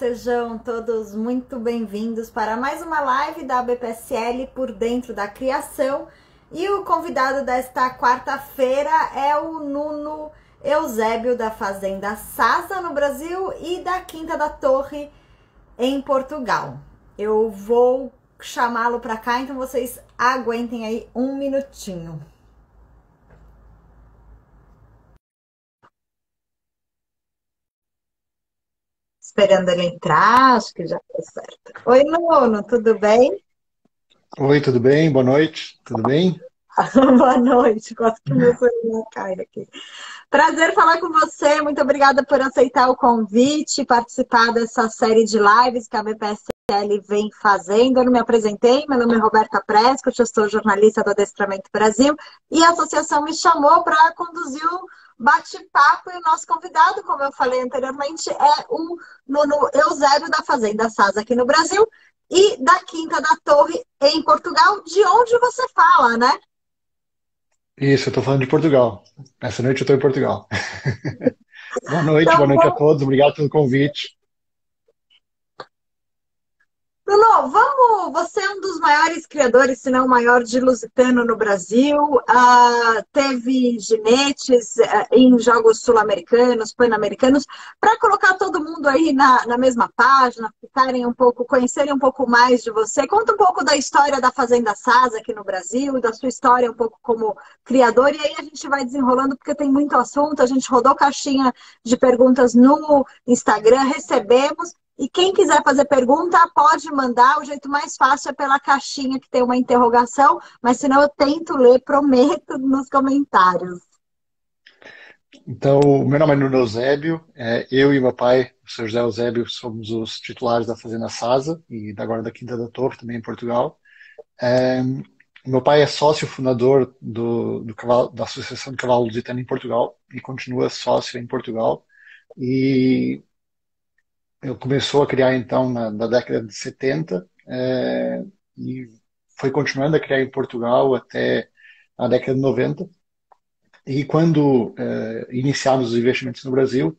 Sejam todos muito bem-vindos para mais uma live da BPSL por dentro da criação. E o convidado desta quarta-feira é o Nuno Eusébio, da Fazenda Sasa, no Brasil, e da Quinta da Torre, em Portugal. Eu vou chamá-lo para cá, então vocês aguentem aí um minutinho. Esperando ele entrar, acho que já foi certo. Oi, Nuno, tudo bem? Oi, tudo bem? Boa noite, tudo bem? Boa noite, quase que meu celular cai aqui. Prazer falar com você, muito obrigada por aceitar o convite, participar dessa série de lives que a BPSL vem fazendo. Eu não me apresentei, meu nome é Roberta Prescott, eu sou jornalista do Adestramento Brasil e a associação me chamou para conduzir o bate-papo e o nosso convidado, como eu falei anteriormente, é o Nuno Eusébio da Fazenda Sasa aqui no Brasil e da Quinta da Torre em Portugal, de onde você fala, né? Isso, eu estou falando de Portugal. Essa noite eu estou em Portugal. Boa Então, noite a todos, obrigado pelo convite. Bruno, vamos. Você é um dos maiores criadores, se não o maior, de lusitano no Brasil. Teve ginetes em jogos sul-americanos, pan-americanos, para colocar todo mundo aí na mesma página, ficarem um pouco, conhecerem um pouco mais de você. Conta um pouco da história da Fazenda Sasa aqui no Brasil, da sua história um pouco como criador, e aí a gente vai desenrolando, porque tem muito assunto. A gente rodou caixinha de perguntas no Instagram, recebemos. E quem quiser fazer pergunta, pode mandar. O jeito mais fácil é pela caixinha que tem uma interrogação, mas senão eu tento ler, prometo, nos comentários. Então, o meu nome é Nuno Eusébio, eu e meu pai, o Sr. José Eusébio, somos os titulares da Fazenda Sasa e agora da Quinta da Torre, também em Portugal. É, Meu pai é sócio fundador da Associação de Cavalo Lusitano em Portugal e continua sócio em Portugal. E ele começou a criar então na década de 70 e foi continuando a criar em Portugal até a década de 90. E quando iniciamos os investimentos no Brasil,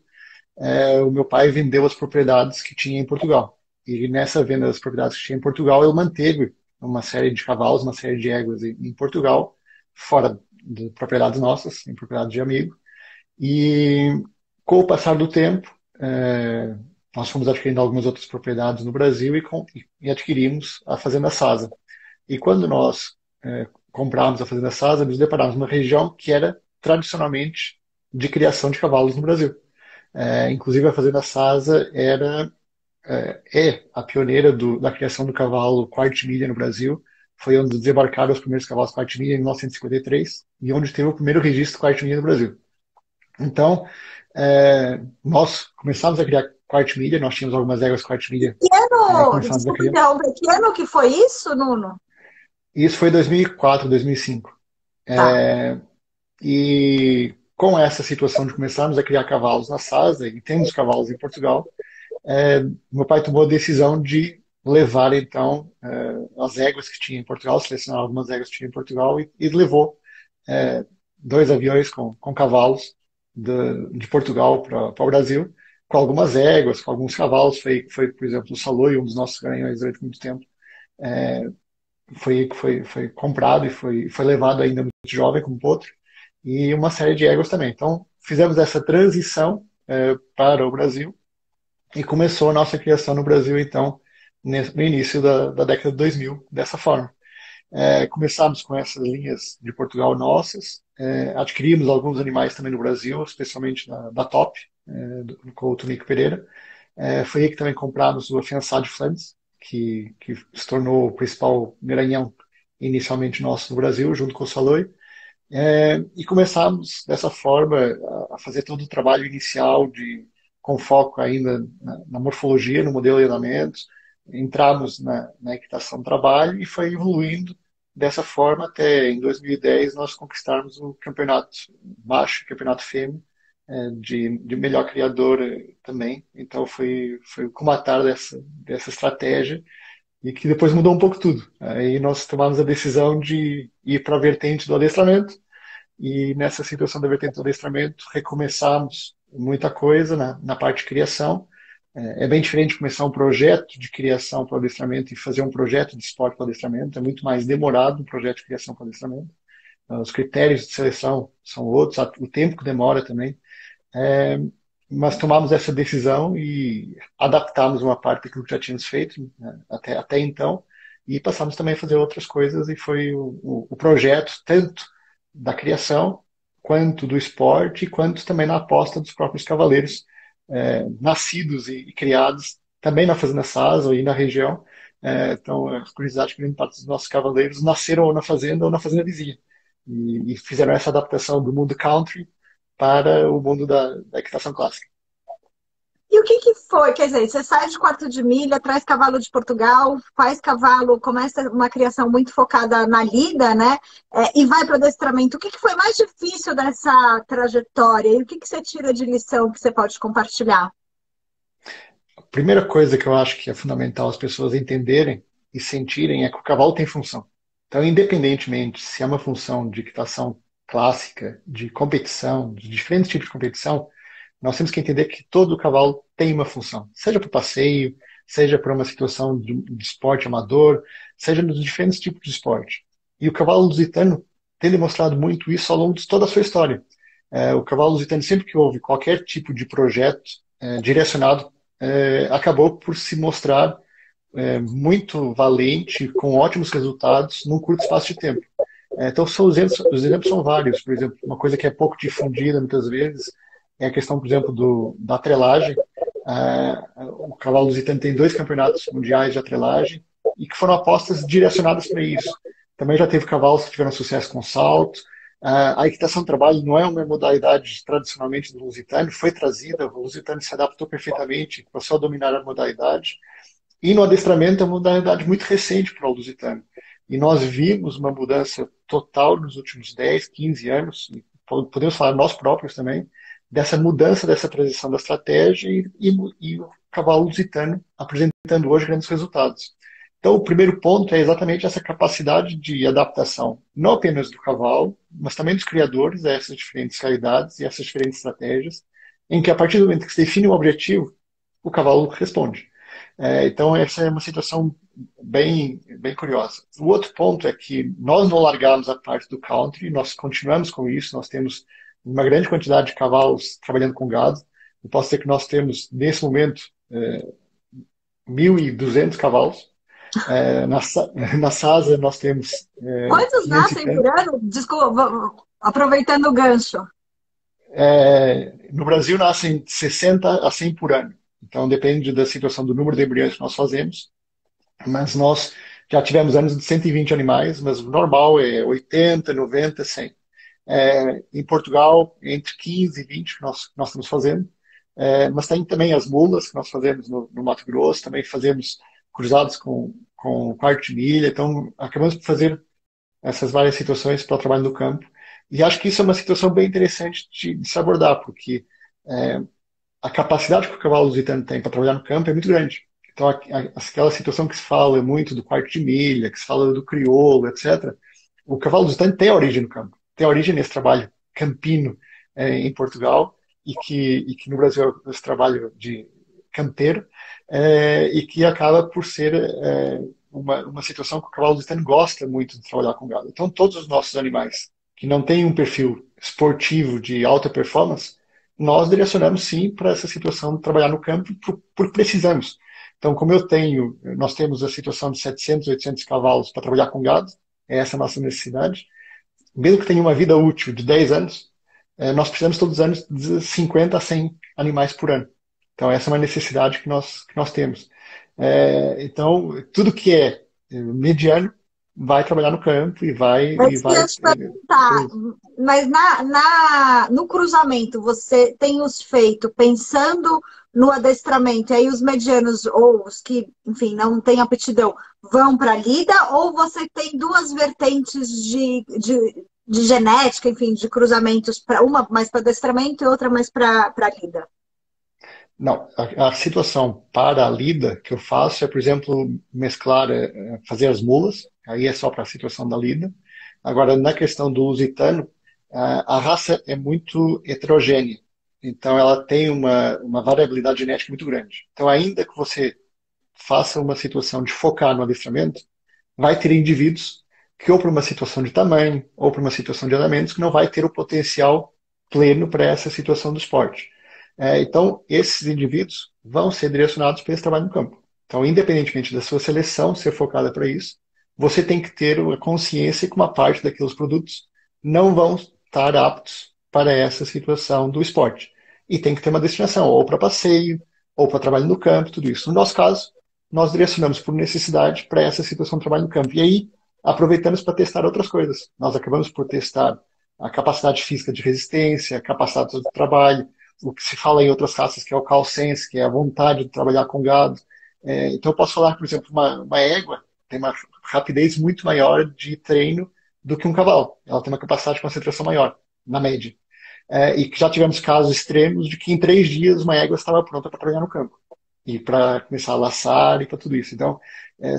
o meu pai vendeu as propriedades que tinha em Portugal. E nessa venda das propriedades que tinha em Portugal, ele manteve uma série de cavalos, uma série de éguas em Portugal, fora de propriedades nossas, em propriedades de amigo. E com o passar do tempo, nós fomos adquirindo algumas outras propriedades no Brasil e adquirimos a Fazenda Sasa. E quando nós compramos a Fazenda Sasa, nos deparamos numa região que era tradicionalmente de criação de cavalos no Brasil. Inclusive a Fazenda Sasa é a pioneira da criação do cavalo quart milha no Brasil. Foi onde desembarcaram os primeiros cavalos quart milha em 1953 e 53 e onde teve o primeiro registro quart milha no Brasil. Então, nós começamos a criar quart milha, nós tínhamos algumas éguas quart milha, Que ano, começamos a desculpa criar. interromper, que ano que foi isso, Nuno? E isso foi 2004, 2005. Tá. E com essa situação de começarmos a criar cavalos na Sasa e temos cavalos em Portugal, meu pai tomou a decisão de levar então as éguas que tinha em Portugal, selecionar algumas éguas que tinha em Portugal e levou é, dois aviões com cavalos de Portugal para o Brasil, com algumas éguas, com alguns cavalos. Foi, por exemplo, o Saloi, um dos nossos garanhões durante muito tempo, foi comprado e foi levado ainda muito jovem como potro, e uma série de éguas também. Então, fizemos essa transição para o Brasil e começou a nossa criação no Brasil, então, no início da década de 2000, dessa forma. Começamos com essas linhas de Portugal nossas, adquirimos alguns animais também no Brasil, especialmente da Top, com o Tonico Pereira. Foi aí que também compramos o afiançado de Flandres, que se tornou o principal garanhão inicialmente nosso no Brasil, junto com o Saloi. E começamos dessa forma a fazer todo o trabalho inicial com foco ainda na morfologia, no modelo de andamentos. Entramos na equitação do trabalho e foi evoluindo dessa forma até em 2010 nós conquistarmos o campeonato macho, campeonato fêmeo, de melhor criador também. Então foi o comatar dessa estratégia e que depois mudou um pouco tudo. Aí nós tomamos a decisão de ir para a vertente do adestramento e nessa situação da vertente do adestramento recomeçamos muita coisa na parte de criação. É bem diferente começar um projeto de criação para o adestramento e fazer um projeto de esporte para o adestramento. É muito mais demorado um projeto de criação para o adestramento. Os critérios de seleção são outros, o tempo que demora também. É, mas tomamos essa decisão e adaptamos uma parte daquilo que já tínhamos feito, né, até então, e passamos também a fazer outras coisas, e foi o projeto, tanto da criação, quanto do esporte, quanto também na aposta dos próprios cavaleiros, nascidos e criados também na Fazenda Sasa e na região. Então, a curiosidade que grande parte dos nossos cavaleiros nasceram ou na fazenda vizinha, e fizeram essa adaptação do mundo country para o mundo da equitação clássica. E o que que foi? Quer dizer, você sai de Quarto de Milha, traz cavalo de Portugal, faz cavalo, começa uma criação muito focada na lida, né? E vai para o adestramento. O que que foi mais difícil dessa trajetória? E o que que você tira de lição que você pode compartilhar? A primeira coisa que eu acho que é fundamental as pessoas entenderem e sentirem é que o cavalo tem função. Então, independentemente se é uma função de equitação clássica, de competição, de diferentes tipos de competição, nós temos que entender que todo cavalo tem uma função, seja para o passeio, seja para uma situação de esporte amador, seja nos diferentes tipos de esporte. E o cavalo lusitano tem demonstrado muito isso ao longo de toda a sua história. O cavalo lusitano, sempre que houve qualquer tipo de projeto direcionado, acabou por se mostrar muito valente, com ótimos resultados, num curto espaço de tempo. Então, os exemplos são vários. Por exemplo, uma coisa que é pouco difundida muitas vezes é a questão, por exemplo, da atrelagem. O cavalo lusitano tem 2 campeonatos mundiais de atrelagem e que foram apostas direcionadas para isso. Também já teve cavalos que tiveram sucesso com salto. A equitação de trabalho não é uma modalidade tradicionalmente do lusitano, foi trazida, o lusitano se adaptou perfeitamente, passou a dominar a modalidade. E no adestramento é uma modalidade muito recente para o lusitano. E nós vimos uma mudança total nos últimos 10, 15 anos, e podemos falar nós próprios também, dessa mudança, dessa transição da estratégia e o cavalo lusitano apresentando hoje grandes resultados. Então, o primeiro ponto é exatamente essa capacidade de adaptação, não apenas do cavalo, mas também dos criadores a essas diferentes realidades e essas diferentes estratégias, em que a partir do momento que se define um objetivo, o cavalo responde. Então, essa é uma situação bem curiosa. O outro ponto é que nós não largamos a parte do country, nós continuamos com isso, nós temos uma grande quantidade de cavalos trabalhando com gado. Eu posso dizer que nós temos, nesse momento, 1.200 cavalos. Na Sasa nós temos Quantos 500 e nascem por tantos. ano? Desculpa, aproveitando o gancho. No Brasil nascem de 60 a 100 por ano. Então depende da situação do número de embriões que nós fazemos. Mas nós já tivemos anos de 120 animais, mas o normal é 80, 90, 100. Em Portugal, entre 15 e 20 que nós estamos fazendo. Mas tem também as mulas que nós fazemos no Mato Grosso, também fazemos cruzados com quarto de milha. Então, acabamos de fazer essas várias situações para o trabalho no campo. E acho que isso é uma situação bem interessante de se abordar, porque a capacidade que o cavalo lusitano tem para trabalhar no campo é muito grande. Então, aquela situação que se fala muito do quarto de milha, que se fala do crioulo, etc., o cavalo lusitano tem origem no campo, tem origem nesse trabalho campino em Portugal, e que no Brasil é esse trabalho de campeiro, e que acaba por ser uma situação que o cavalo lusitano gosta muito de trabalhar com gado. Então, todos os nossos animais que não têm um perfil esportivo de alta performance, nós direcionamos sim para essa situação de trabalhar no campo porque precisamos. Então, como nós temos a situação de 700, 800 cavalos para trabalhar com gado, é essa a nossa necessidade. Mesmo que tenha uma vida útil de 10 anos, nós precisamos todos os anos de 50 a 100 animais por ano. Então, essa é uma necessidade que nós temos. Então, tudo que é mediano vai trabalhar no campo e vai. É isso que eu ia te perguntar. Mas no cruzamento, você tem os feito pensando no adestramento, e aí os medianos ou os que, enfim, não têm aptidão vão para a lida, ou você tem duas vertentes de genética, enfim, de cruzamentos, uma mais para adestramento e outra mais para a lida? Não, a situação para a lida que eu faço é, por exemplo, mesclar, fazer as mulas, aí é só para a situação da lida. Agora, na questão do lusitano, a raça é muito heterogênea. então ela tem uma variabilidade genética muito grande. Então, ainda que você faça uma situação de focar no adestramento, vai ter indivíduos que, ou por uma situação de tamanho, ou por uma situação de andamentos, que não vai ter o potencial pleno para essa situação do esporte. Então, esses indivíduos vão ser direcionados para esse trabalho no campo. Então, independentemente da sua seleção ser focada para isso, você tem que ter a consciência que uma parte daqueles produtos não vão estar aptos para essa situação do esporte. E tem que ter uma destinação, ou para passeio, ou para trabalho no campo, tudo isso. No nosso caso, nós direcionamos por necessidade para essa situação de trabalho no campo. E aí, aproveitamos para testar outras coisas. Nós acabamos por testar a capacidade física de resistência, a capacidade de trabalho, o que se fala em outras raças, que é o call sense, que é a vontade de trabalhar com gado. Então, eu posso falar, por exemplo, uma égua tem uma rapidez muito maior de treino do que um cavalo. Ela tem uma capacidade de concentração maior, na média. E que já tivemos casos extremos de que em 3 dias uma égua estava pronta para trabalhar no campo e para começar a laçar e para tudo isso. Então,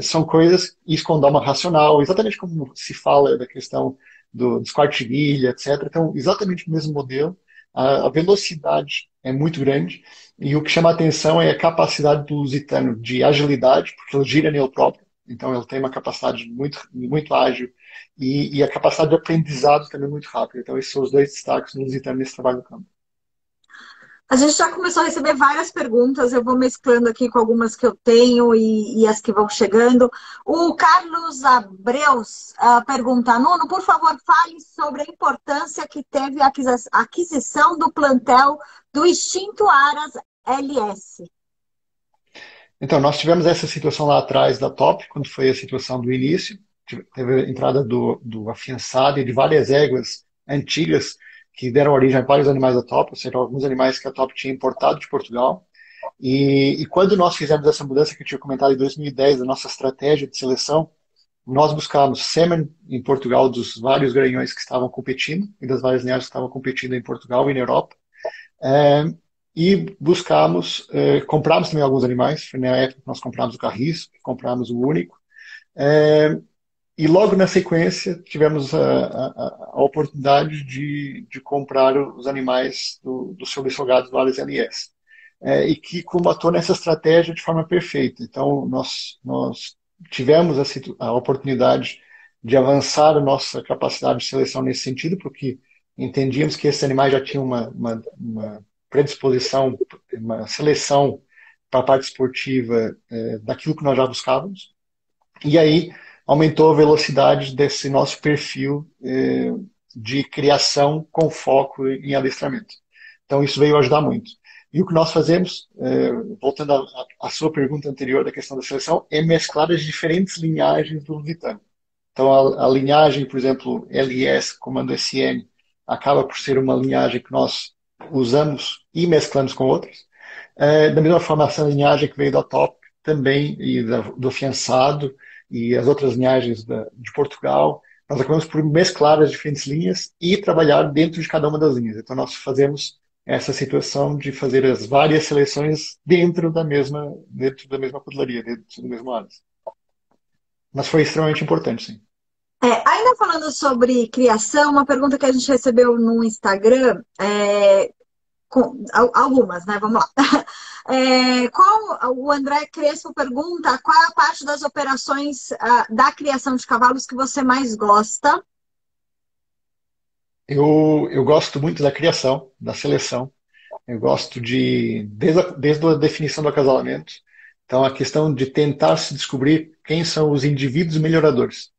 são coisas, isso com doma racional, exatamente como se fala da questão do esquartilha, etc. Então, exatamente o mesmo modelo, a velocidade é muito grande e o que chama a atenção é a capacidade do lusitano de agilidade, porque ele gira nele próprio, então ele tem uma capacidade muito, muito ágil e a capacidade de aprendizado também muito rápida. Então, esses são os dois destaques do lusitano nesse trabalho no campo. A gente já começou a receber várias perguntas, eu vou mesclando aqui com algumas que eu tenho e as que vão chegando. O Carlos Abreus pergunta, Nuno, por favor, fale sobre a importância que teve a aquisição do plantel do Extinto Aras LS. Então, nós tivemos essa situação lá atrás da Top, quando foi a situação do início. Teve a entrada do afiançado e de várias éguas antigas que deram origem a vários animais da Top, ou seja, alguns animais que a Top tinha importado de Portugal. E quando nós fizemos essa mudança que eu tinha comentado em 2010, a nossa estratégia de seleção, nós buscávamos sêmen em Portugal dos vários garanhões que estavam competindo e das várias linhagens que estavam competindo em Portugal e na Europa. E buscamos, compramos também alguns animais, foi na época que nós compramos o Carris, compramos o Único, e logo na sequência tivemos a oportunidade de comprar os animais do seu Sogados do Aras LS, e que combatou nessa estratégia de forma perfeita. Então, nós tivemos a oportunidade de avançar a nossa capacidade de seleção nesse sentido, porque entendíamos que esses animais já tinham uma predisposição, uma seleção para a parte esportiva daquilo que nós já buscávamos. E aí aumentou a velocidade desse nosso perfil de criação com foco em adestramento. Então isso veio ajudar muito. E o que nós fazemos, voltando à sua pergunta anterior da questão da seleção, é mesclar as diferentes linhagens do lusitano. Então a linhagem, por exemplo, LS, comando SN, acaba por ser uma linhagem que nós usamos e mesclamos com outras. Da mesma forma, essa linhagem que veio da Top também, e do afiançado, e as outras linhagens de Portugal, nós acabamos por mesclar as diferentes linhas e trabalhar dentro de cada uma das linhas. Então, nós fazemos essa situação de fazer as várias seleções dentro da mesma cutelaria, dentro do mesmo Aras. Mas foi extremamente importante, sim. Ainda falando sobre criação, uma pergunta que a gente recebeu no Instagram, algumas, né? Vamos lá. O André Crespo pergunta qual é a parte das operações da criação de cavalos que você mais gosta? Eu gosto muito da criação, da seleção. Eu gosto desde a definição do acasalamento. Então, a questão de tentar se descobrir quem são os indivíduos melhoradores.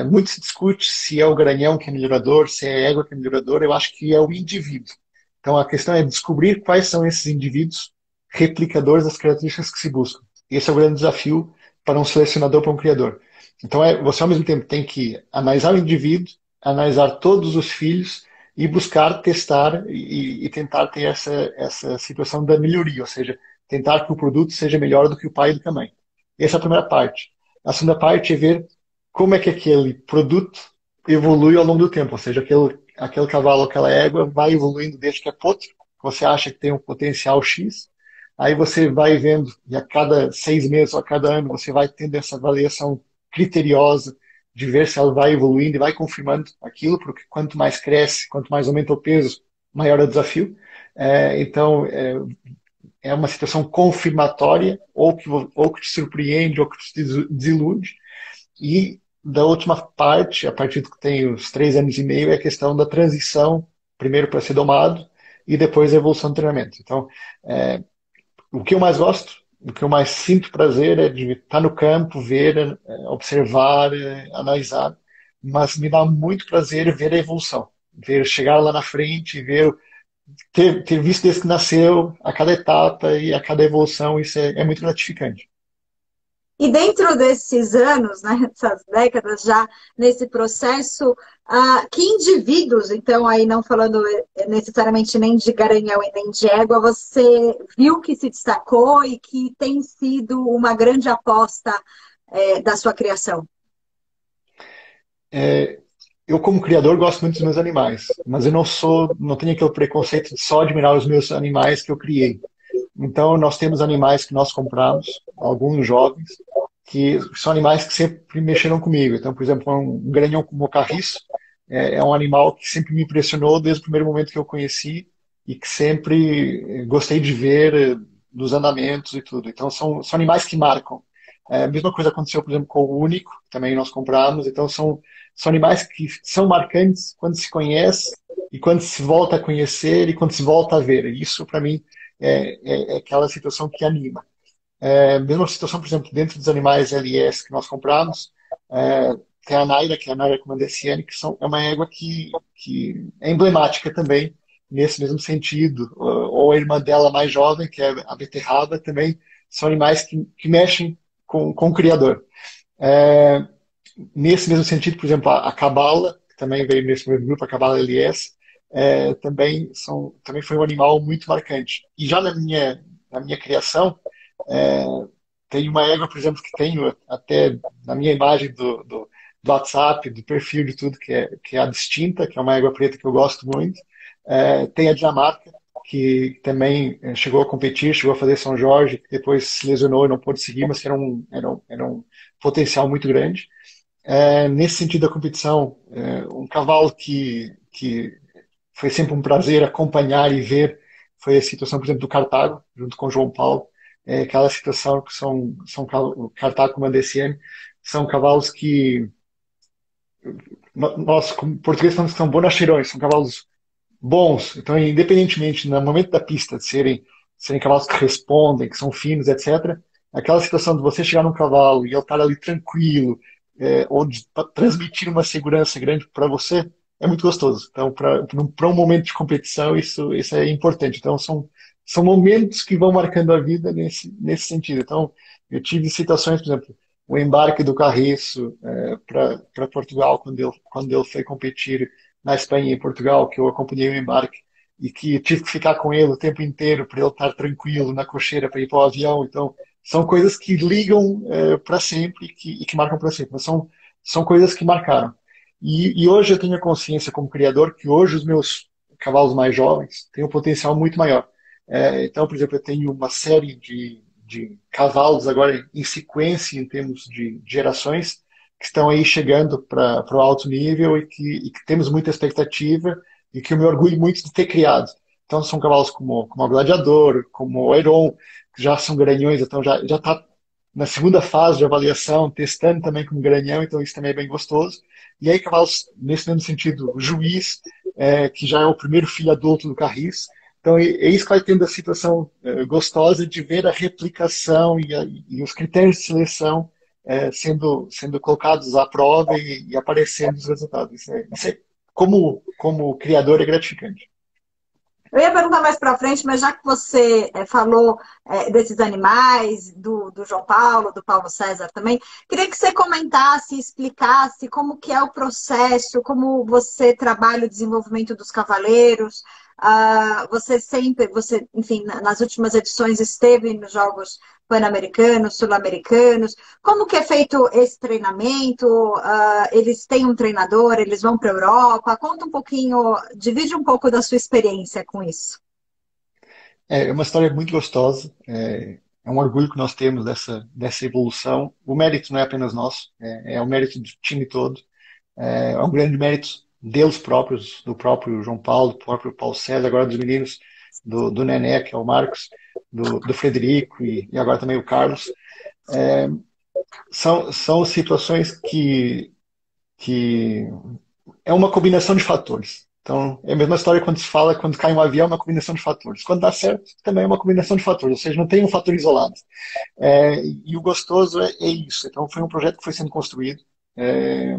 Muito se discute se é o garanhão que é melhorador, se é a égua que é melhorador. Eu acho que é o indivíduo. Então, a questão é descobrir quais são esses indivíduos replicadores das características que se buscam. Esse é o grande desafio para um selecionador, para um criador. Então, você ao mesmo tempo tem que analisar o indivíduo, analisar todos os filhos e buscar testar e tentar ter essa situação da melhoria, ou seja, tentar que o produto seja melhor do que o pai e do que a mãe. Essa é a primeira parte. A segunda parte é ver como é que aquele produto evolui ao longo do tempo, ou seja, aquele cavalo, aquela égua vai evoluindo desde que é potro, você acha que tem um potencial X, aí você vai vendo, e a cada 6 meses ou a cada ano, você vai tendo essa avaliação criteriosa de ver se ela vai evoluindo e vai confirmando aquilo, porque quanto mais cresce, quanto mais aumenta o peso, maior é o desafio. Então, é uma situação confirmatória, ou que te surpreende, ou que te desilude. E da última parte, a partir do que tem os 3 anos e meio, é a questão da transição, primeiro para ser domado e depois a evolução do treinamento. Então, é, o que eu mais gosto, o que eu mais sinto prazer é de estar no campo, ver, observar, analisar, mas me dá muito prazer ver a evolução, ver chegar lá na frente, ver ter visto desde que nasceu, a cada etapa e a cada evolução, isso é muito gratificante. E dentro desses anos, né, dessas décadas já nesse processo, que indivíduos, então aí não falando necessariamente nem de garanhão e nem de égua, você viu que se destacou e que tem sido uma grande aposta da sua criação? É, eu, como criador, gosto muito dos meus animais, mas eu não tenho aquele preconceito de só admirar os meus animais que eu criei. Então, nós temos animais que nós compramos, alguns jovens, que são animais que sempre mexeram comigo. Então, por exemplo, um granhão como o carriço é um animal que sempre me impressionou desde o primeiro momento que eu conheci e que sempre gostei de ver nos andamentos e tudo. Então, são animais que marcam. A mesma coisa aconteceu, por exemplo, com o Único, que também nós compramos. Então, são animais que são marcantes quando se conhece e quando se volta a conhecer e quando se volta a ver. Isso, para mim, é aquela situação que anima. Mesma situação, por exemplo, dentro dos animais LS que nós compramos, tem a Naira, que é a Naira Comandessiane, é uma égua que é emblemática também, nesse mesmo sentido. Ou a irmã dela mais jovem, que é a Beterraba, também são animais que mexem com o Criador. É, Nesse mesmo sentido, por exemplo, a Cabala, que também veio nesse mesmo grupo, a Cabala LS, também foi um animal muito marcante. E já na minha criação, é, tem uma égua, por exemplo, que tenho até na minha imagem do WhatsApp, do perfil de tudo, que é a Distinta, que é uma égua preta que eu gosto muito. Tem a Dinamarca, que também chegou a competir, chegou a fazer São Jorge, que depois se lesionou e não pôde seguir, mas que era um potencial muito grande. Nesse sentido da competição, um cavalo que foi sempre um prazer acompanhar e ver foi a situação, por exemplo, do Cartago, junto com o João Paulo. Aquela situação que o Cartago com o Mandeciano, são cavalos que nós, como portugueses, falamos que são bonacheirões, são cavalos bons. Então, independentemente, no momento da pista, de serem cavalos que respondem, que são finos, etc., aquela situação de você chegar num cavalo e ele estar ali tranquilo, ou de transmitir uma segurança grande para você, é muito gostoso. Então, para um momento de competição, isso é importante. Então, são momentos que vão marcando a vida nesse sentido. Então, eu tive situações, por exemplo, o embarque do Carriço para Portugal, quando ele foi competir na Espanha e em Portugal, que eu acompanhei o embarque e que tive que ficar com ele o tempo inteiro para ele estar tranquilo na cocheira para ir para o avião. Então, são coisas que ligam para sempre e que marcam para sempre. Mas são coisas que marcaram. E hoje eu tenho a consciência como criador que hoje os meus cavalos mais jovens têm um potencial muito maior. Então, por exemplo, eu tenho uma série de cavalos agora em sequência em termos de gerações que estão aí chegando para o alto nível e que temos muita expectativa e que eu me orgulho muito de ter criado. Então, são cavalos como a Gladiador, como o Heron, que já são garanhões, então já está na segunda fase de avaliação, testando também como garanhão, então isso também é bem gostoso. E aí, cavalos, nesse mesmo sentido, o Juiz, que já é o primeiro filho adulto do Carris. Então, é isso que vai tendo a situação gostosa de ver a replicação e os critérios de seleção sendo colocados à prova e aparecendo os resultados. Como criador, é gratificante. Eu ia perguntar mais para frente, mas já que você falou desses animais, do João Paulo, do Paulo César também, queria que você comentasse, explicasse como que é o processo, como você trabalha o desenvolvimento dos cavaleiros. Enfim, nas últimas edições esteve nos Jogos Pan-Americanos, Sul-Americanos. Como que é feito esse treinamento? Eles têm um treinador, eles vão para a Europa? Conta um pouquinho, divide um pouco da sua experiência com isso. É uma história muito gostosa. É um orgulho que nós temos dessa evolução. O mérito não é apenas nosso, é o mérito do time todo. É um grande mérito deles próprios, do próprio João Paulo, do próprio Paulo César, agora dos meninos, do Nené, que é o Marcos, do Frederico e agora também o Carlos. É, são situações que é uma combinação de fatores. Então, é a mesma história quando se fala, quando cai um avião, é uma combinação de fatores. Quando dá certo, também é uma combinação de fatores, ou seja, não tem um fator isolado. E o gostoso é isso. Então, foi um projeto que foi sendo construído. É,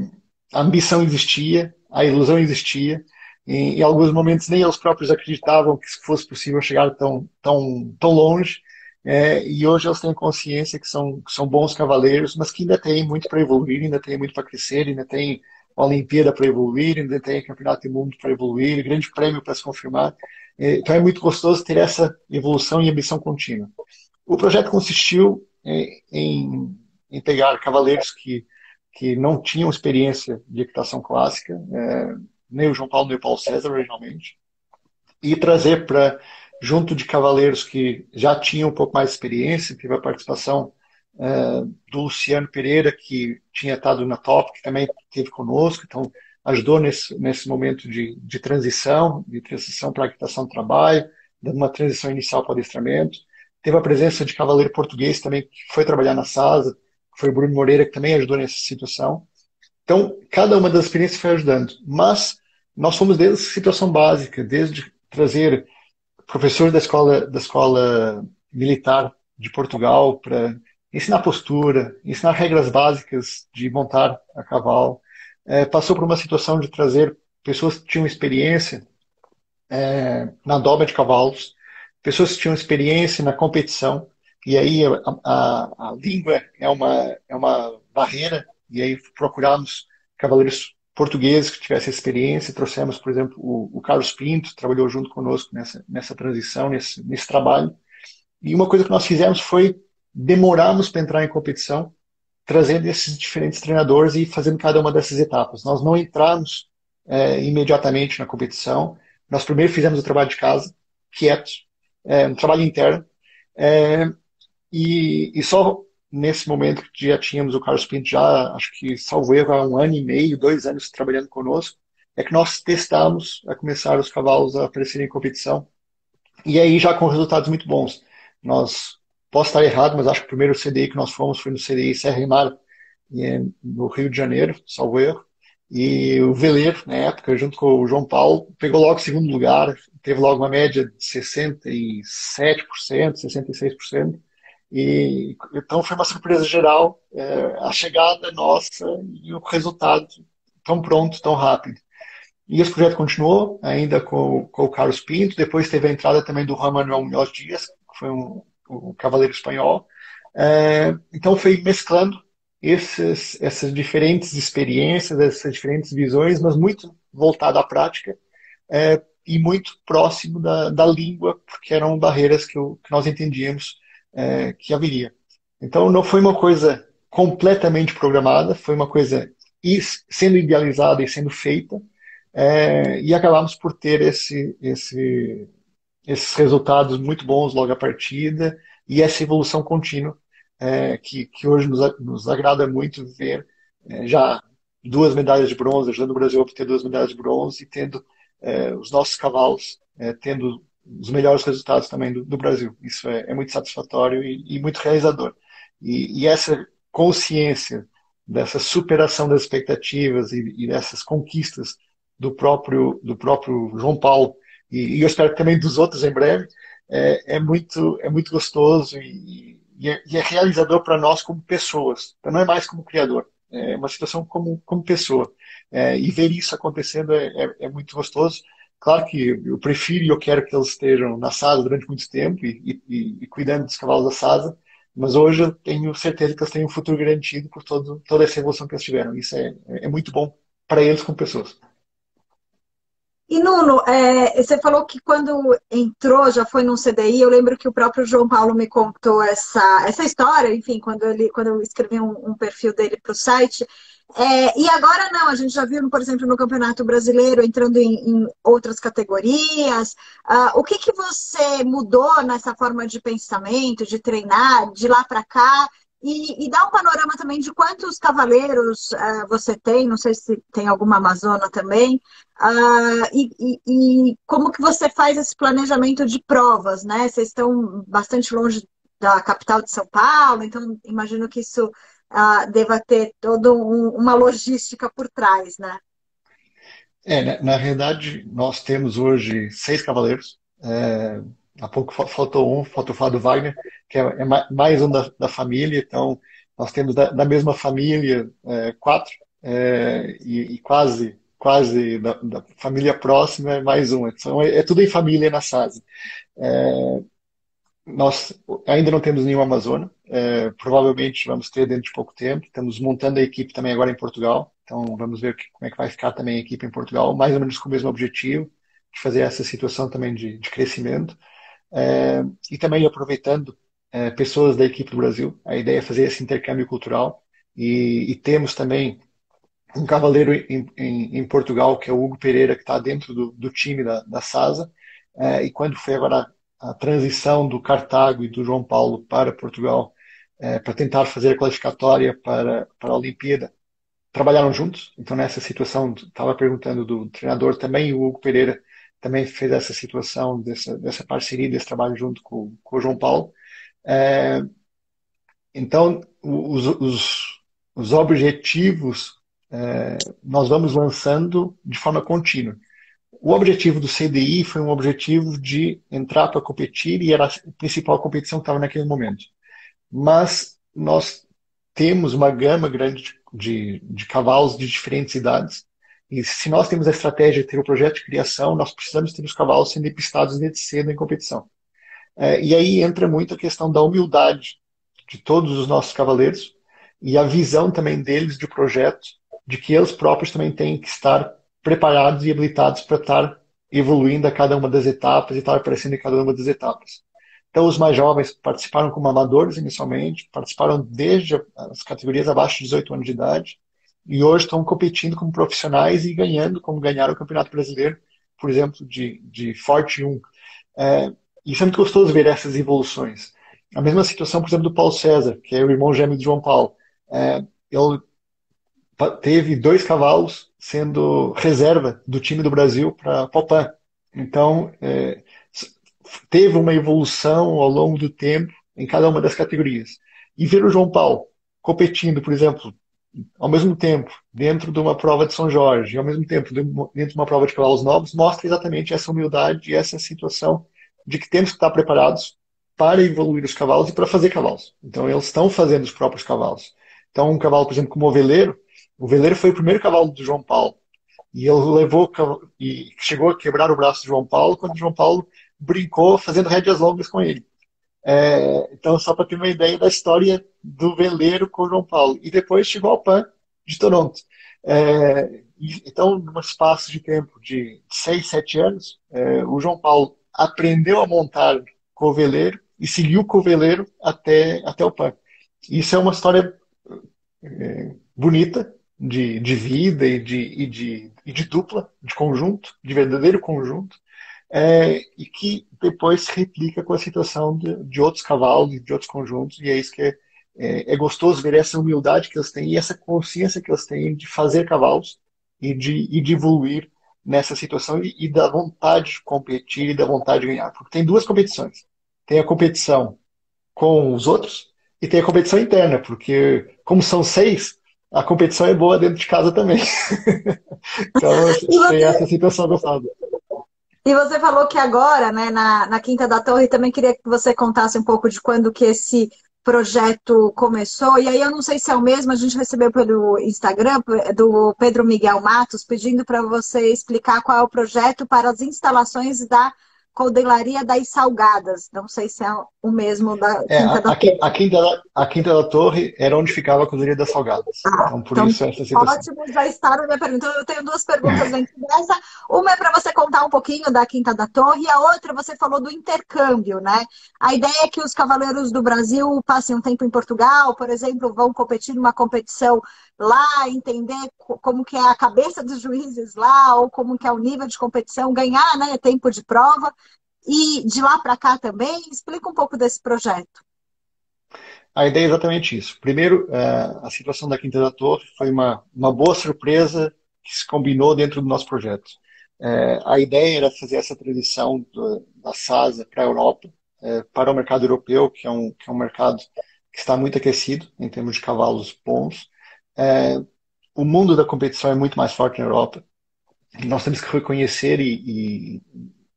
a ambição existia, a ilusão existia. Em alguns momentos, nem eles próprios acreditavam que fosse possível chegar tão longe. E hoje eles têm consciência que são bons cavaleiros, mas que ainda tem muito para evoluir, ainda tem muito para crescer, ainda tem a Olimpíada para evoluir, ainda tem Campeonato do Mundo para evoluir, Grande Prêmio para se confirmar. Então é muito gostoso ter essa evolução e ambição contínua. O projeto consistiu em pegar cavaleiros que não tinham experiência de equitação clássica, nem o João Paulo nem o Paulo César originalmente, e trazer para junto de cavaleiros que já tinham um pouco mais de experiência. Teve a participação do Luciano Pereira, que tinha estado na Top, que também esteve conosco, então ajudou nesse momento de transição para a equitação do trabalho, dando uma transição inicial para o adestramento. Teve a presença de cavaleiro português também, que foi trabalhar na SASA, que foi o Bruno Moreira, que também ajudou nessa situação. Então, cada uma das experiências foi ajudando, mas nós fomos desde a situação básica, desde trazer professor da escola militar de Portugal para ensinar postura, ensinar regras básicas de montar a cavalo. Passou por uma situação de trazer pessoas que tinham experiência na dobra de cavalos, pessoas que tinham experiência na competição, e aí a língua é uma barreira, e aí procuramos cavaleiros portugueses que tivessem experiência. Trouxemos, por exemplo, o Carlos Pinto, trabalhou junto conosco nessa transição, nesse trabalho. E uma coisa que nós fizemos foi demorarmos para entrar em competição, trazendo esses diferentes treinadores e fazendo cada uma dessas etapas. Nós não entramos imediatamente na competição. Nós primeiro fizemos o trabalho de casa, quietos, um trabalho interno, e só nesse momento que já tínhamos o Carlos Pinto, já acho que, salvo erro, há 1 ano e meio, 2 anos trabalhando conosco, é que nós testamos a começar os cavalos a aparecerem em competição, e aí já com resultados muito bons. Posso estar errado, mas acho que o primeiro CDI que nós fomos foi no CDI Serra e Mar, no Rio de Janeiro, salvo erro. E o Veleiro, na época, junto com o João Paulo, pegou logo o segundo lugar, teve logo uma média de 67%, 66%. E, então foi uma surpresa geral a chegada nossa e o resultado tão pronto, tão rápido. E esse projeto continuou, ainda com o Carlos Pinto. Depois teve a entrada também do Juan Manuel Muñoz Dias, que foi um cavaleiro espanhol. Então foi mesclando essas diferentes experiências, essas diferentes visões, mas muito voltado à prática e muito próximo da língua, porque eram barreiras que nós entendíamos que haveria. Então não foi uma coisa completamente programada, foi uma coisa sendo idealizada e sendo feita, e acabamos por ter esses resultados muito bons logo à partida e essa evolução contínua que hoje nos agrada muito ver, já 2 medalhas de bronze, ajudando o Brasil a obter 2 medalhas de bronze e tendo os nossos cavalos tendo os melhores resultados também do Brasil. Isso é muito satisfatório e muito realizador. E essa consciência dessa superação das expectativas e dessas conquistas do próprio João Paulo, e eu espero que também dos outros em breve, é muito gostoso e é realizador para nós como pessoas. Então não é mais como criador, é uma situação como pessoa. E ver isso acontecendo é muito gostoso. Claro que eu prefiro e eu quero que eles estejam na SASA durante muito tempo e cuidando dos cavalos da SASA, mas hoje eu tenho certeza que eles têm um futuro garantido por toda essa evolução que eles tiveram. Isso é muito bom para eles como pessoas. E Nuno, você falou que quando entrou, já foi num CDI, eu lembro que o próprio João Paulo me contou essa história, enfim, quando eu escrevi um perfil dele para o site. E agora não, a gente já viu, por exemplo, no Campeonato Brasileiro, entrando em outras categorias. O que você mudou nessa forma de pensamento, de treinar, de lá para cá? e dá um panorama também de quantos cavaleiros você tem, não sei se tem alguma amazona também, e como que você faz esse planejamento de provas, né? Vocês estão bastante longe da capital de São Paulo, então imagino que isso deva ter toda uma logística por trás, né? Na realidade, nós temos hoje 6 cavaleiros. Há pouco faltou um, faltou falar do Wagner, que é mais um da família. Então, nós temos da mesma família 4, e quase da família próxima é mais um. Então, é tudo em família na SAS. Nós ainda não temos nenhuma Amazona, provavelmente vamos ter dentro de pouco tempo. Estamos montando a equipe também agora em Portugal, então vamos ver como é que vai ficar também a equipe em Portugal, mais ou menos com o mesmo objetivo, de fazer essa situação também de crescimento. E também aproveitando pessoas da equipe do Brasil, a ideia é fazer esse intercâmbio cultural. E temos também um cavaleiro em Portugal, que é o Hugo Pereira, que está dentro do time da SASA. E quando foi agora a transição do Cartago e do João Paulo para Portugal, para tentar fazer a classificatória para a Olimpíada, trabalharam juntos. Então, nessa situação, estava perguntando do treinador também, o Hugo Pereira também fez essa situação, dessa parceria, desse trabalho junto com o João Paulo. Então, os objetivos nós vamos lançando de forma contínua. O objetivo do CDI foi um objetivo de entrar para competir e era a principal competição que estava naquele momento. Mas nós temos uma gama grande de cavalos de diferentes idades. E se nós temos a estratégia de ter o projeto de criação, nós precisamos ter os cavalos sendo epistados desde cedo em competição. E aí entra muito a questão da humildade de todos os nossos cavaleiros e a visão também deles de projeto, de que eles próprios também têm que estar preparados e habilitados para estar evoluindo a cada uma das etapas e estar aparecendo em cada uma das etapas. Então, os mais jovens participaram como amadores inicialmente, participaram desde as categorias abaixo de 18 anos de idade, e hoje estão competindo como profissionais e ganhando, como ganharam o Campeonato Brasileiro, por exemplo, de Forte 1. Isso é muito gostoso ver essas evoluções. A mesma situação, por exemplo, do Paulo César, que é o irmão gêmeo de João Paulo. Ele teve 2 cavalos sendo reserva do time do Brasil para o PAN. Então, teve uma evolução ao longo do tempo em cada uma das categorias. E ver o João Paulo competindo, por exemplo, ao mesmo tempo, dentro de uma prova de São Jorge, e ao mesmo tempo, dentro de uma prova de cavalos novos, mostra exatamente essa humildade e essa situação de que temos que estar preparados para evoluir os cavalos e para fazer cavalos. Então, eles estão fazendo os próprios cavalos. Então, um cavalo, por exemplo, como o Veleiro foi o primeiro cavalo do João Paulo. E ele levou e chegou a quebrar o braço de João Paulo quando o João Paulo brincou fazendo rédeas longas com ele. Então, só para ter uma ideia da história do Veleiro com o João Paulo. E depois chegou ao PAN de Toronto. Então, num espaço de tempo de 6, 7 anos, o João Paulo aprendeu a montar com o Veleiro e seguiu com o Veleiro até o PAN. Isso é uma história bonita de vida e de dupla, de conjunto, de verdadeiro conjunto, e que depois se replica com a situação de outros cavalos e de outros conjuntos, e é isso que é gostoso ver essa humildade que eles têm e essa consciência que eles têm de fazer cavalos e de evoluir nessa situação e da vontade de competir e da vontade de ganhar. Porque tem 2 competições. Tem a competição com os outros e tem a competição interna, porque como são 6, a competição é boa dentro de casa também. Então, tem essa situação gostosa. E você falou que agora, né, na Quinta da Torre, também queria que você contasse um pouco de quando que esse projeto começou. E aí eu não sei se é o mesmo, a gente recebeu pelo Instagram do Pedro Miguel Matos pedindo para você explicar qual é o projeto para as instalações da Cordelaria das Salgadas. Não sei se é o mesmo da Quinta da Torre. A Quinta da Torre era onde ficava a Cordelaria das Salgadas. Então, por isso essa situação. Ótimo, já está na minha pergunta. Então, eu tenho 2 perguntas dentro dessa. Uma é para você contar um pouquinho da Quinta da Torre, e a outra você falou do intercâmbio, né? A ideia é que os cavaleiros do Brasil passem um tempo em Portugal, por exemplo, vão competir numa competição lá, entender como que é a cabeça dos juízes lá, ou como que é o nível de competição, ganhar, né, tempo de prova. E de lá para cá também, explica um pouco desse projeto. A ideia é exatamente isso. Primeiro, a situação da Quinta da Torre foi uma boa surpresa que se combinou dentro do nosso projeto. A ideia era fazer essa transição da SASA para a Europa, para o mercado europeu, que é um mercado que está muito aquecido em termos de cavalos bons. É, o mundo da competição é muito mais forte na Europa. Nós temos que reconhecer e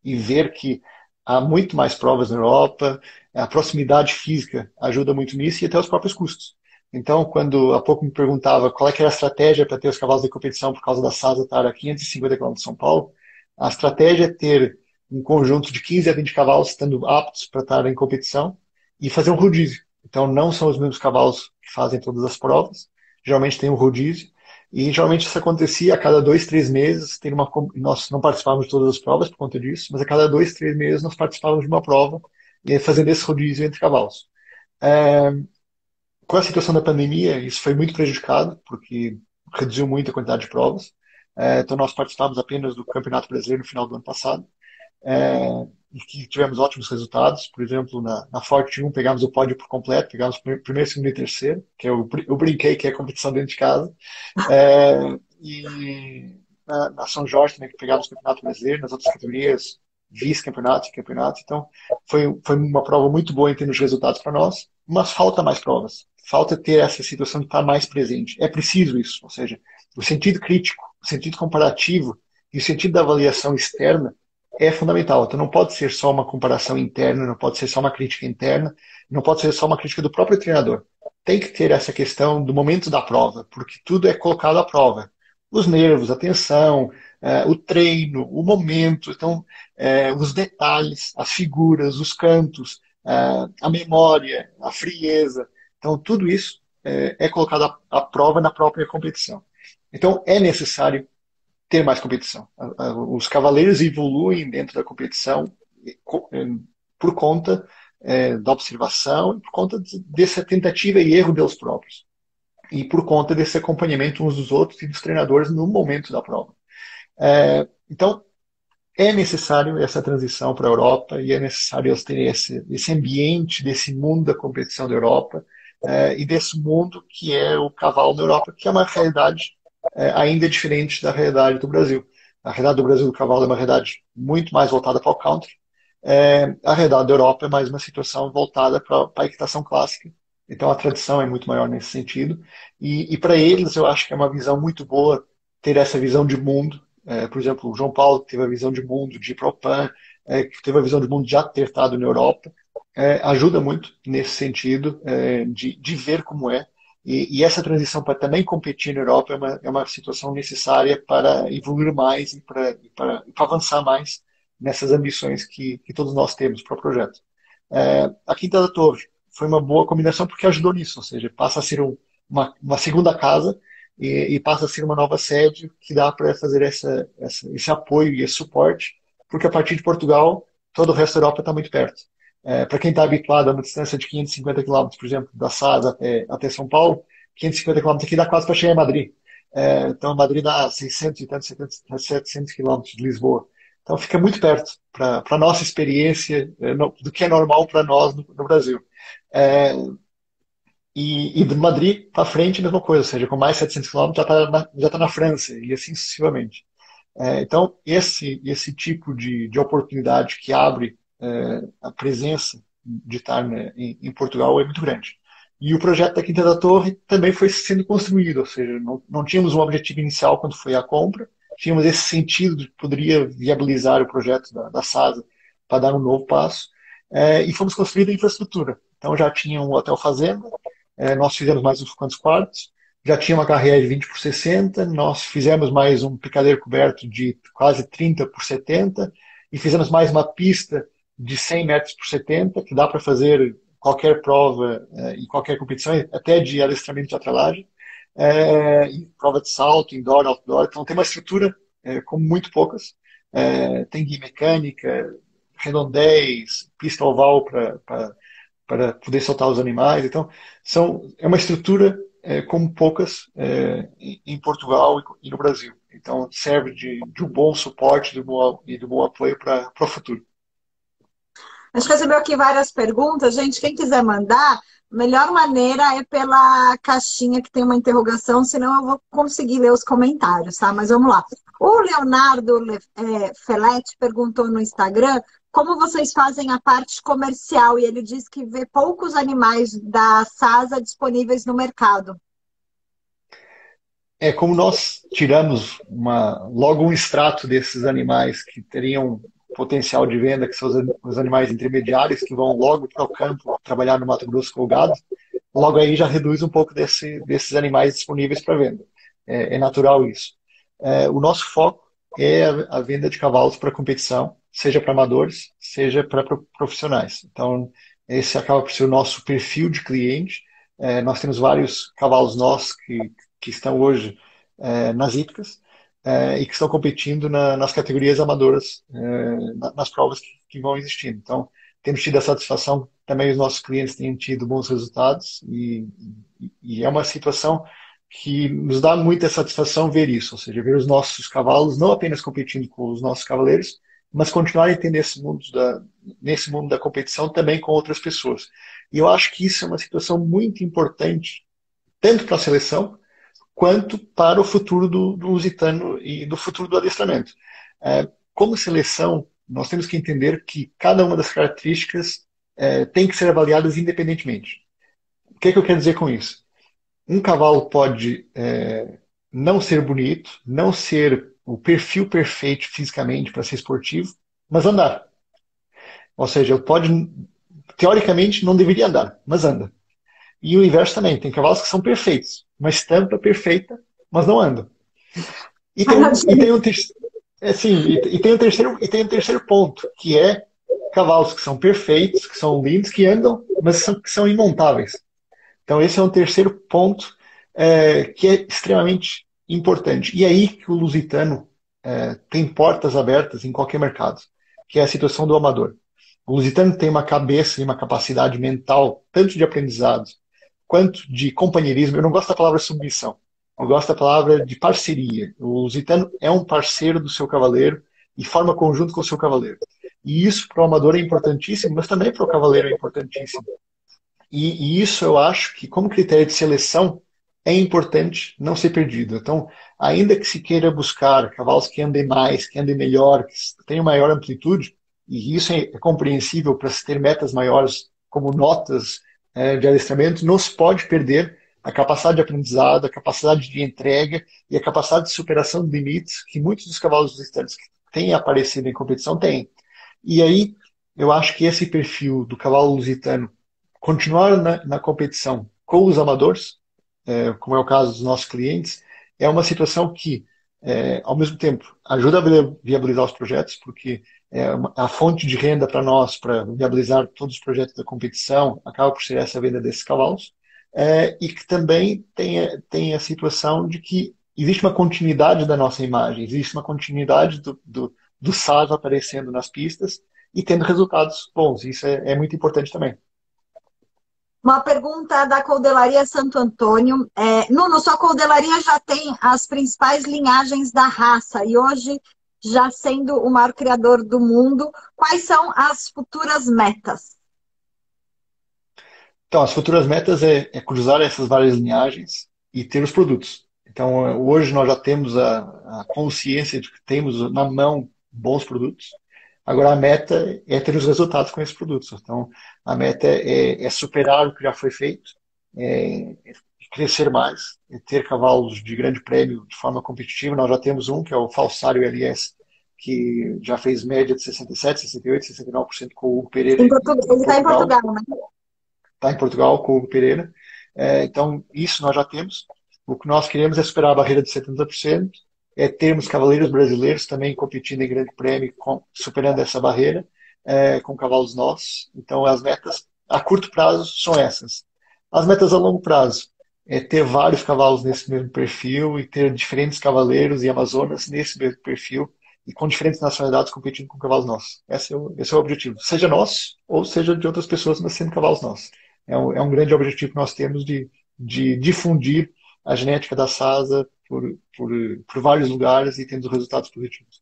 ver que há muito mais provas na Europa, a proximidade física ajuda muito nisso e até os próprios custos. Então, quando há pouco me perguntava qual é que era a estratégia para ter os cavalos de competição por causa da SASA estar a 550 km de São Paulo, a estratégia é ter um conjunto de 15 a 20 cavalos estando aptos para estar em competição e fazer um rodízio. Então, não são os mesmos cavalos que fazem todas as provas, geralmente tem um rodízio, e geralmente isso acontecia a cada 2, 3 meses. Nós não participávamos de todas as provas por conta disso, mas a cada 2, 3 meses nós participávamos de uma prova e fazendo esse rodízio entre cavalos. É, com a situação da pandemia, isso foi muito prejudicado, porque reduziu muito a quantidade de provas. Então nós participávamos apenas do Campeonato Brasileiro no final do ano passado. E que tivemos ótimos resultados. Por exemplo, na Forte 1 pegamos o pódio por completo, pegamos primeiro, segundo e terceiro, que eu brinquei que é a competição dentro de casa. E na São Jorge também pegamos o Campeonato Brasileiro, nas outras categorias, vice-campeonato e campeonato. Então, foi uma prova muito boa em termos de resultados para nós, mas falta mais provas. Falta ter essa situação de estar mais presente. É preciso isso, ou seja, o sentido crítico, o sentido comparativo e o sentido da avaliação externa é fundamental. Então não pode ser só uma comparação interna, não pode ser só uma crítica interna, não pode ser só uma crítica do próprio treinador. Tem que ter essa questão do momento da prova, porque tudo é colocado à prova. Os nervos, a tensão, o treino, o momento, então, os detalhes, as figuras, os cantos, a memória, a frieza. Então, tudo isso é colocado à prova na própria competição. Então, é necessário ter mais competição. Os cavaleiros evoluem dentro da competição por conta da observação, por conta dessa tentativa e erro deles próprios. E por conta desse acompanhamento uns dos outros e dos treinadores no momento da prova. Então, é necessário essa transição para a Europa e é necessário eles terem esse ambiente desse mundo da competição da Europa e desse mundo que é o cavalo da Europa, que é uma realidade ainda diferente da realidade do Brasil. A realidade do Brasil do cavalo é uma realidade muito mais voltada para o country. A realidade da Europa é mais uma situação voltada para a equitação clássica. Então a tradição é muito maior nesse sentido. E para eles eu acho que é uma visão muito boa ter essa visão de mundo. Por exemplo, o João Paulo que teve a visão de mundo de ir para o PAN, que teve a visão de mundo de já ter estado na Europa, ajuda muito nesse sentido de ver como é. E essa transição para também competir na Europa é uma situação necessária para evoluir mais e para avançar mais nessas ambições que todos nós temos para o projeto. A Quinta da Torre foi uma boa combinação porque ajudou nisso, ou seja, passa a ser uma segunda casa e passa a ser uma nova sede que dá para fazer esse apoio e esse suporte, porque a partir de Portugal, todo o resto da Europa está muito perto. Para quem está habituado a uma distância de 550 quilômetros, por exemplo, da SAS até São Paulo, 550 quilômetros aqui dá quase para chegar em Madrid. Então, Madrid dá 600 e tantos, 700 quilômetros de Lisboa. Então, fica muito perto para a nossa experiência do que é normal para nós no Brasil. E de Madrid para frente, a mesma coisa, ou seja, com mais 700 quilômetros já tá na França, e assim sucessivamente. Então, esse tipo de oportunidade que abre a presença de estar em Portugal é muito grande. E o projeto da Quinta da Torre também foi sendo construído, ou seja, não tínhamos um objetivo inicial quando foi a compra, tínhamos esse sentido de que poderia viabilizar o projeto da SASA para dar um novo passo, e fomos construindo a infraestrutura. Então já tinha um hotel fazenda, nós fizemos mais uns quantos quartos, já tinha uma carreira de 20 por 60, nós fizemos mais um picadeiro coberto de quase 30 por 70 e fizemos mais uma pista de 100 metros por 70, que dá para fazer qualquer prova e qualquer competição, até de adestramento de atrelagem, e prova de salto, indoor, outdoor. Então tem uma estrutura como muito poucas. Tem guia mecânica, redondéis, pista oval para poder soltar os animais. Então é uma estrutura como poucas em Portugal e no Brasil. Então serve de um bom suporte e de um bom apoio para o futuro. A gente recebeu aqui várias perguntas. Gente, quem quiser mandar, melhor maneira é pela caixinha que tem uma interrogação, senão eu vou conseguir ler os comentários, tá? Mas vamos lá. O Leonardo Felete perguntou no Instagram como vocês fazem a parte comercial e ele diz que vê poucos animais da Sasa disponíveis no mercado. Como nós tiramos logo um extrato desses animais que teriam potencial de venda, que são os animais intermediários, que vão logo para o campo trabalhar no Mato Grosso com o gado, logo aí já reduz um pouco desses animais disponíveis para venda. É natural isso. O nosso foco é a venda de cavalos para competição, seja para amadores, seja para profissionais. Então, esse acaba por ser o nosso perfil de cliente. Nós temos vários cavalos nossos que estão hoje nas hípicas e que estão competindo nas categorias amadoras, nas provas que vão existindo. Então, temos tido a satisfação, também os nossos clientes têm tido bons resultados e é uma situação que nos dá muita satisfação ver isso, ou seja, ver os nossos cavalos não apenas competindo com os nossos cavaleiros, mas continuarem tendo nesse mundo da competição também com outras pessoas. E eu acho que isso é uma situação muito importante, tanto para a seleção, quanto para o futuro do lusitano e do futuro do adestramento. Como seleção, nós temos que entender que cada uma das características tem que ser avaliadas independentemente. O que é que eu quero dizer com isso? Um cavalo pode não ser bonito, não ser o perfil perfeito fisicamente para ser esportivo, mas andar. Ou seja, teoricamente não deveria andar, mas anda. E o inverso também, tem cavalos que são perfeitos, uma estampa perfeita, mas não andam. E tem um terceiro ponto, que é cavalos que são perfeitos, que são lindos, que andam, mas que são imontáveis. Então esse é um terceiro ponto que é extremamente importante. E é aí que o lusitano tem portas abertas em qualquer mercado, que é a situação do amador. O lusitano tem uma cabeça e uma capacidade mental, tanto de aprendizado, quanto de companheirismo. Eu não gosto da palavra submissão. Eu gosto da palavra de parceria. O lusitano é um parceiro do seu cavaleiro e forma conjunto com o seu cavaleiro. E isso para o amador é importantíssimo, mas também para o cavaleiro é importantíssimo. E isso eu acho que, como critério de seleção, é importante não ser perdido. Então, ainda que se queira buscar cavalos que andem mais, que andem melhor, que tenham maior amplitude, e isso é compreensível para se ter metas maiores, como notas de adestramento, não se pode perder a capacidade de aprendizado, a capacidade de entrega e a capacidade de superação de limites que muitos dos cavalos lusitanos que têm aparecido em competição têm. E aí, eu acho que esse perfil do cavalo lusitano continuar na competição com os amadores, como é o caso dos nossos clientes, é uma situação que, ao mesmo tempo, ajuda a viabilizar os projetos, porque a fonte de renda para nós, para viabilizar todos os projetos da competição, acaba por ser essa venda desses cavalos, e que também tem a situação de que existe uma continuidade da nossa imagem, existe uma continuidade do Sasa aparecendo nas pistas e tendo resultados bons. Isso é muito importante também. Uma pergunta da Coldelaria Santo Antônio. Nuno, sua Coldelaria já tem as principais linhagens da raça e hoje, já sendo o maior criador do mundo, quais são as futuras metas? Então, as futuras metas é cruzar essas várias linhagens e ter os produtos. Então, hoje nós já temos a consciência de que temos na mão bons produtos. Agora, a meta é ter os resultados com esses produtos. Então, a meta é superar o que já foi feito, é crescer mais, é ter cavalos de grande prêmio de forma competitiva. Nós já temos um, que é o Falsário LS, que já fez média de 67, 68, 69% com o Hugo Pereira. Ele está em Portugal, né? Está em Portugal com o Hugo Pereira. Então, isso nós já temos. O que nós queremos é superar a barreira de 70%, é termos cavaleiros brasileiros também competindo em grande prêmio, superando essa barreira, com cavalos nossos. Então, as metas a curto prazo são essas. As metas a longo prazo é ter vários cavalos nesse mesmo perfil e ter diferentes cavaleiros e amazonas nesse mesmo perfil e com diferentes nacionalidades competindo com cavalos nossos. Esse é o objetivo. Seja nosso ou seja de outras pessoas, mas sendo cavalos nossos. É um grande objetivo que nós temos de difundir a genética da Sasa por vários lugares e tendo resultados positivos.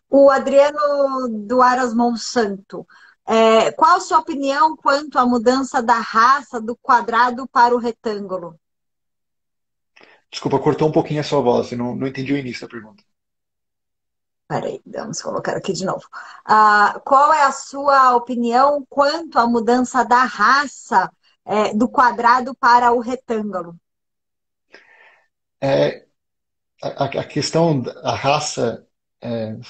O Adriano Duaras Monsanto. Qual a sua opinião quanto à mudança da raça do quadrado para o retângulo? Desculpa, cortou um pouquinho a sua voz, eu não entendi o início da pergunta. Peraí, vamos colocar aqui de novo. Qual é a sua opinião quanto à mudança da raça, do quadrado para o retângulo? É, a questão da raça,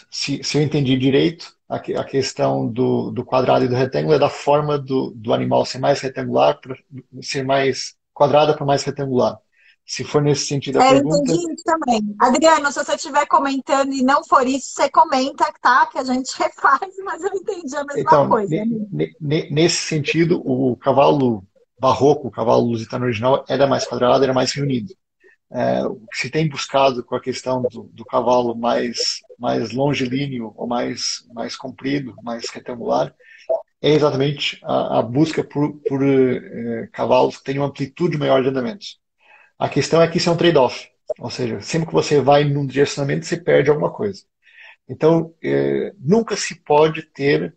se eu entendi direito, a questão do quadrado e do retângulo é da forma do animal ser mais retangular, para ser mais quadrada para mais retangular. Se for nesse sentido a Eu pergunta, entendi isso também. Adriano, se você estiver comentando e não for isso, você comenta, tá? Que a gente refaz, mas eu entendi a mesma então, coisa. nesse sentido, o cavalo barroco, o cavalo lusitano original, era mais quadrado, era mais reunido. O que se tem buscado com a questão do cavalo mais longilíneo ou mais comprido, mais retangular, é exatamente a busca por cavalos que tenham amplitude maior de andamentos. A questão é que isso é um trade-off, ou seja, sempre que você vai num direcionamento, você perde alguma coisa. Então, nunca se pode ter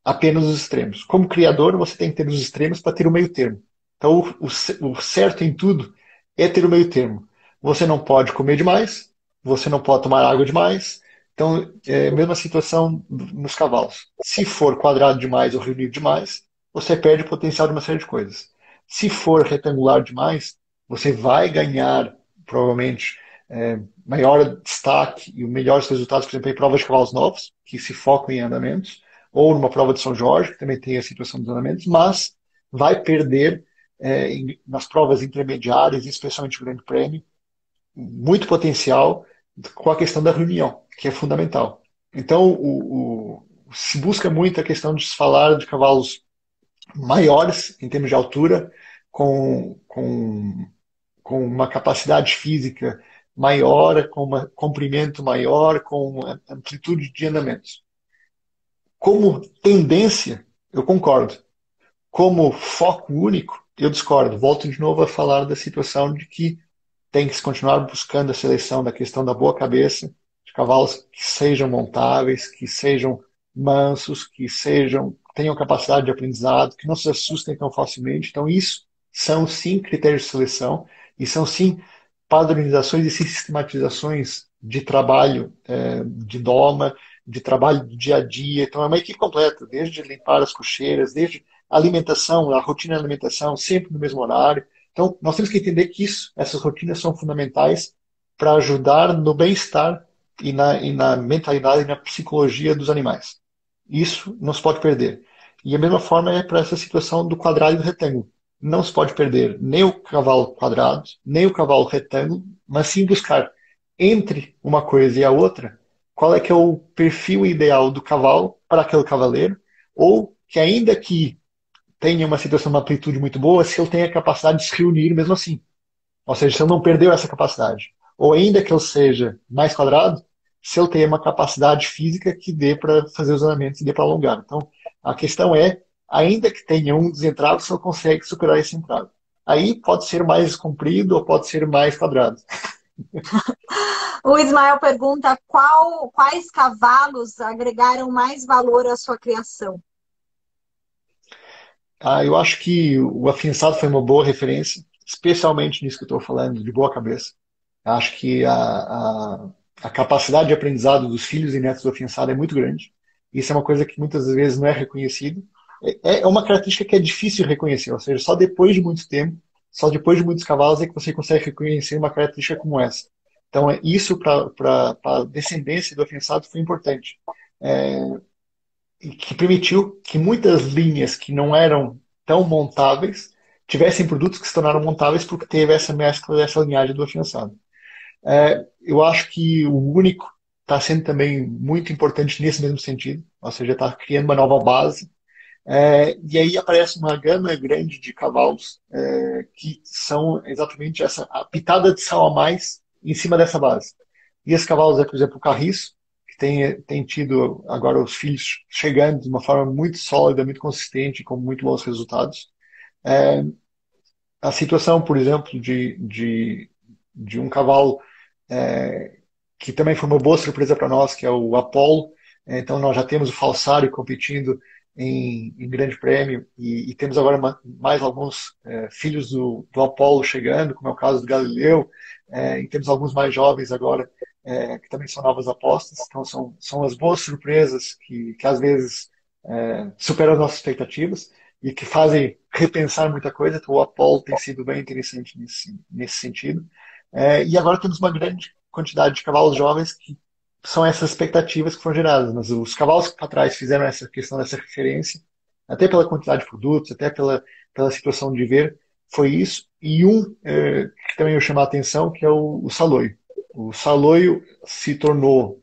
apenas os extremos. Como criador, você tem que ter os extremos para ter o meio termo. Então, o certo em tudo é ter o meio termo. Você não pode comer demais, você não pode tomar água demais. Então, é a mesma situação nos cavalos. Se for quadrado demais ou reunido demais, você perde o potencial de uma série de coisas. Se for retangular demais, você vai ganhar, provavelmente, maior destaque e melhores resultados, por exemplo, em provas de cavalos novos, que se focam em andamentos ou numa prova de São Jorge, que também tem a situação dos andamentos, mas vai perder nas provas intermediárias, especialmente o Grande Prêmio, muito potencial com a questão da reunião, que é fundamental. Então, se busca muito a questão de se falar de cavalos maiores em termos de altura, com uma capacidade física maior, com um comprimento maior, com amplitude de andamentos. Como tendência, eu concordo. Como foco único, eu discordo. Volto de novo a falar da situação de que tem que se continuar buscando a seleção da questão da boa cabeça, de cavalos que sejam montáveis, que sejam mansos, que tenham capacidade de aprendizado, que não se assustem tão facilmente. Então, isso são sim critérios de seleção e são sim padronizações e sistematizações de trabalho, de doma, de trabalho do dia a dia. Então, é uma equipe completa, desde limpar as cocheiras, desde alimentação, a rotina de alimentação, sempre no mesmo horário. Então, nós temos que entender que essas rotinas são fundamentais para ajudar no bem-estar e na mentalidade e na psicologia dos animais. Isso não se pode perder. E a mesma forma é para essa situação do quadrado e do retângulo. Não se pode perder nem o cavalo quadrado, nem o cavalo retângulo, mas sim buscar entre uma coisa e a outra qual é que é o perfil ideal do cavalo para aquele cavaleiro, ou que ainda que tenha uma situação de uma amplitude muito boa, se ele tem a capacidade de se reunir mesmo assim. Ou seja, se ele não perdeu essa capacidade. Ou ainda que ele seja mais quadrado, se ele tem uma capacidade física que dê para fazer os andamentos e dê para alongar. Então, a questão é, ainda que tenha um desentrave, se ele consegue superar esse entrave. Aí pode ser mais comprido ou pode ser mais quadrado. O Ismael pergunta quais cavalos agregaram mais valor à sua criação? Eu acho que o afiançado foi uma boa referência, especialmente nisso que eu estou falando, de boa cabeça. Acho que a capacidade de aprendizado dos filhos e netos do afiançado é muito grande. Isso é uma coisa que muitas vezes não é reconhecido. É uma característica que é difícil de reconhecer, ou seja, só depois de muito tempo, só depois de muitos cavalos é que você consegue reconhecer uma característica como essa. Então, isso para a descendência do afiançado foi importante. É, e que permitiu que muitas linhas que não eram tão montáveis tivessem produtos que se tornaram montáveis porque teve essa mescla dessa linhagem do afiançado. Eu acho que o único está sendo também muito importante nesse mesmo sentido, ou seja, está criando uma nova base. E aí aparece uma gama grande de cavalos que são exatamente essa a pitada de sal a mais em cima dessa base. E esses cavalos é, por exemplo, o Carriço, que tem tido agora os filhos chegando de uma forma muito sólida, muito consistente, com muito bons resultados. É, a situação, por exemplo, de um cavalo que também foi uma boa surpresa para nós, que é o Apollo. Então, nós já temos o Falsário competindo em Grande Prêmio, e temos agora mais alguns filhos do Apollo chegando, como é o caso do Galileu, e temos alguns mais jovens agora, que também são novas apostas. Então, são as boas surpresas que às vezes superam as nossas expectativas e que fazem repensar muita coisa. Então, o Apollo tem sido bem interessante nesse sentido. E agora temos uma grande quantidade de cavalos jovens que são essas expectativas que foram geradas. Mas os cavalos que para trás fizeram essa questão dessa referência, até pela quantidade de produtos, até pela situação de ver, foi isso. E que também eu chamo a atenção, que é o Saloio. O Saloio se tornou,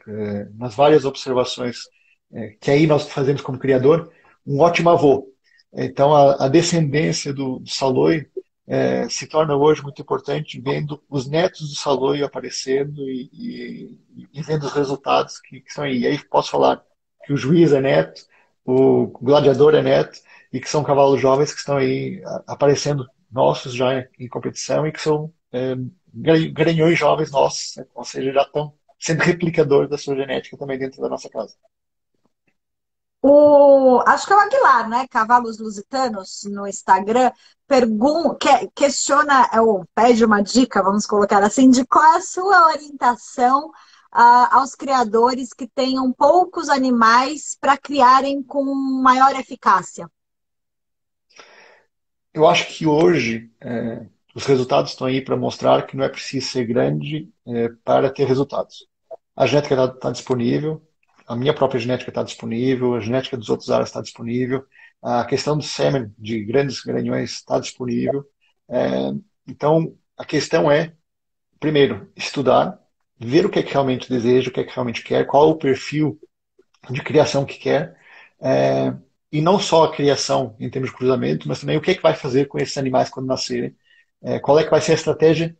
nas várias observações que aí nós fazemos como criador, um ótimo avô. Então, a descendência do Saloio se torna hoje muito importante, vendo os netos do Saloio aparecendo e vendo os resultados que são aí. E aí posso falar que o Juiz é neto, o Gladiador é neto, e que são cavalos jovens que estão aí aparecendo nossos já em competição e que são garanhões jovens nossos, né? Ou seja, já estão sendo replicadores da sua genética também dentro da nossa casa. Acho que é o Aguilar, né? Cavalos Lusitanos no Instagram questiona, ou pede uma dica, vamos colocar assim, de qual é a sua orientação aos criadores que tenham poucos animais para criarem com maior eficácia. Eu acho que hoje os resultados estão aí para mostrar que não é preciso ser grande para ter resultados. A genética está disponível, a minha própria genética está disponível, a genética dos outros áreas está disponível, a questão do sêmen de grandes granhões está disponível. Então, a questão é, primeiro, estudar, ver o que é que realmente deseja, o que é que realmente quer, qual é o perfil de criação que quer, e não só a criação em termos de cruzamento, mas também o que é que vai fazer com esses animais quando nascerem, qual é que vai ser a estratégia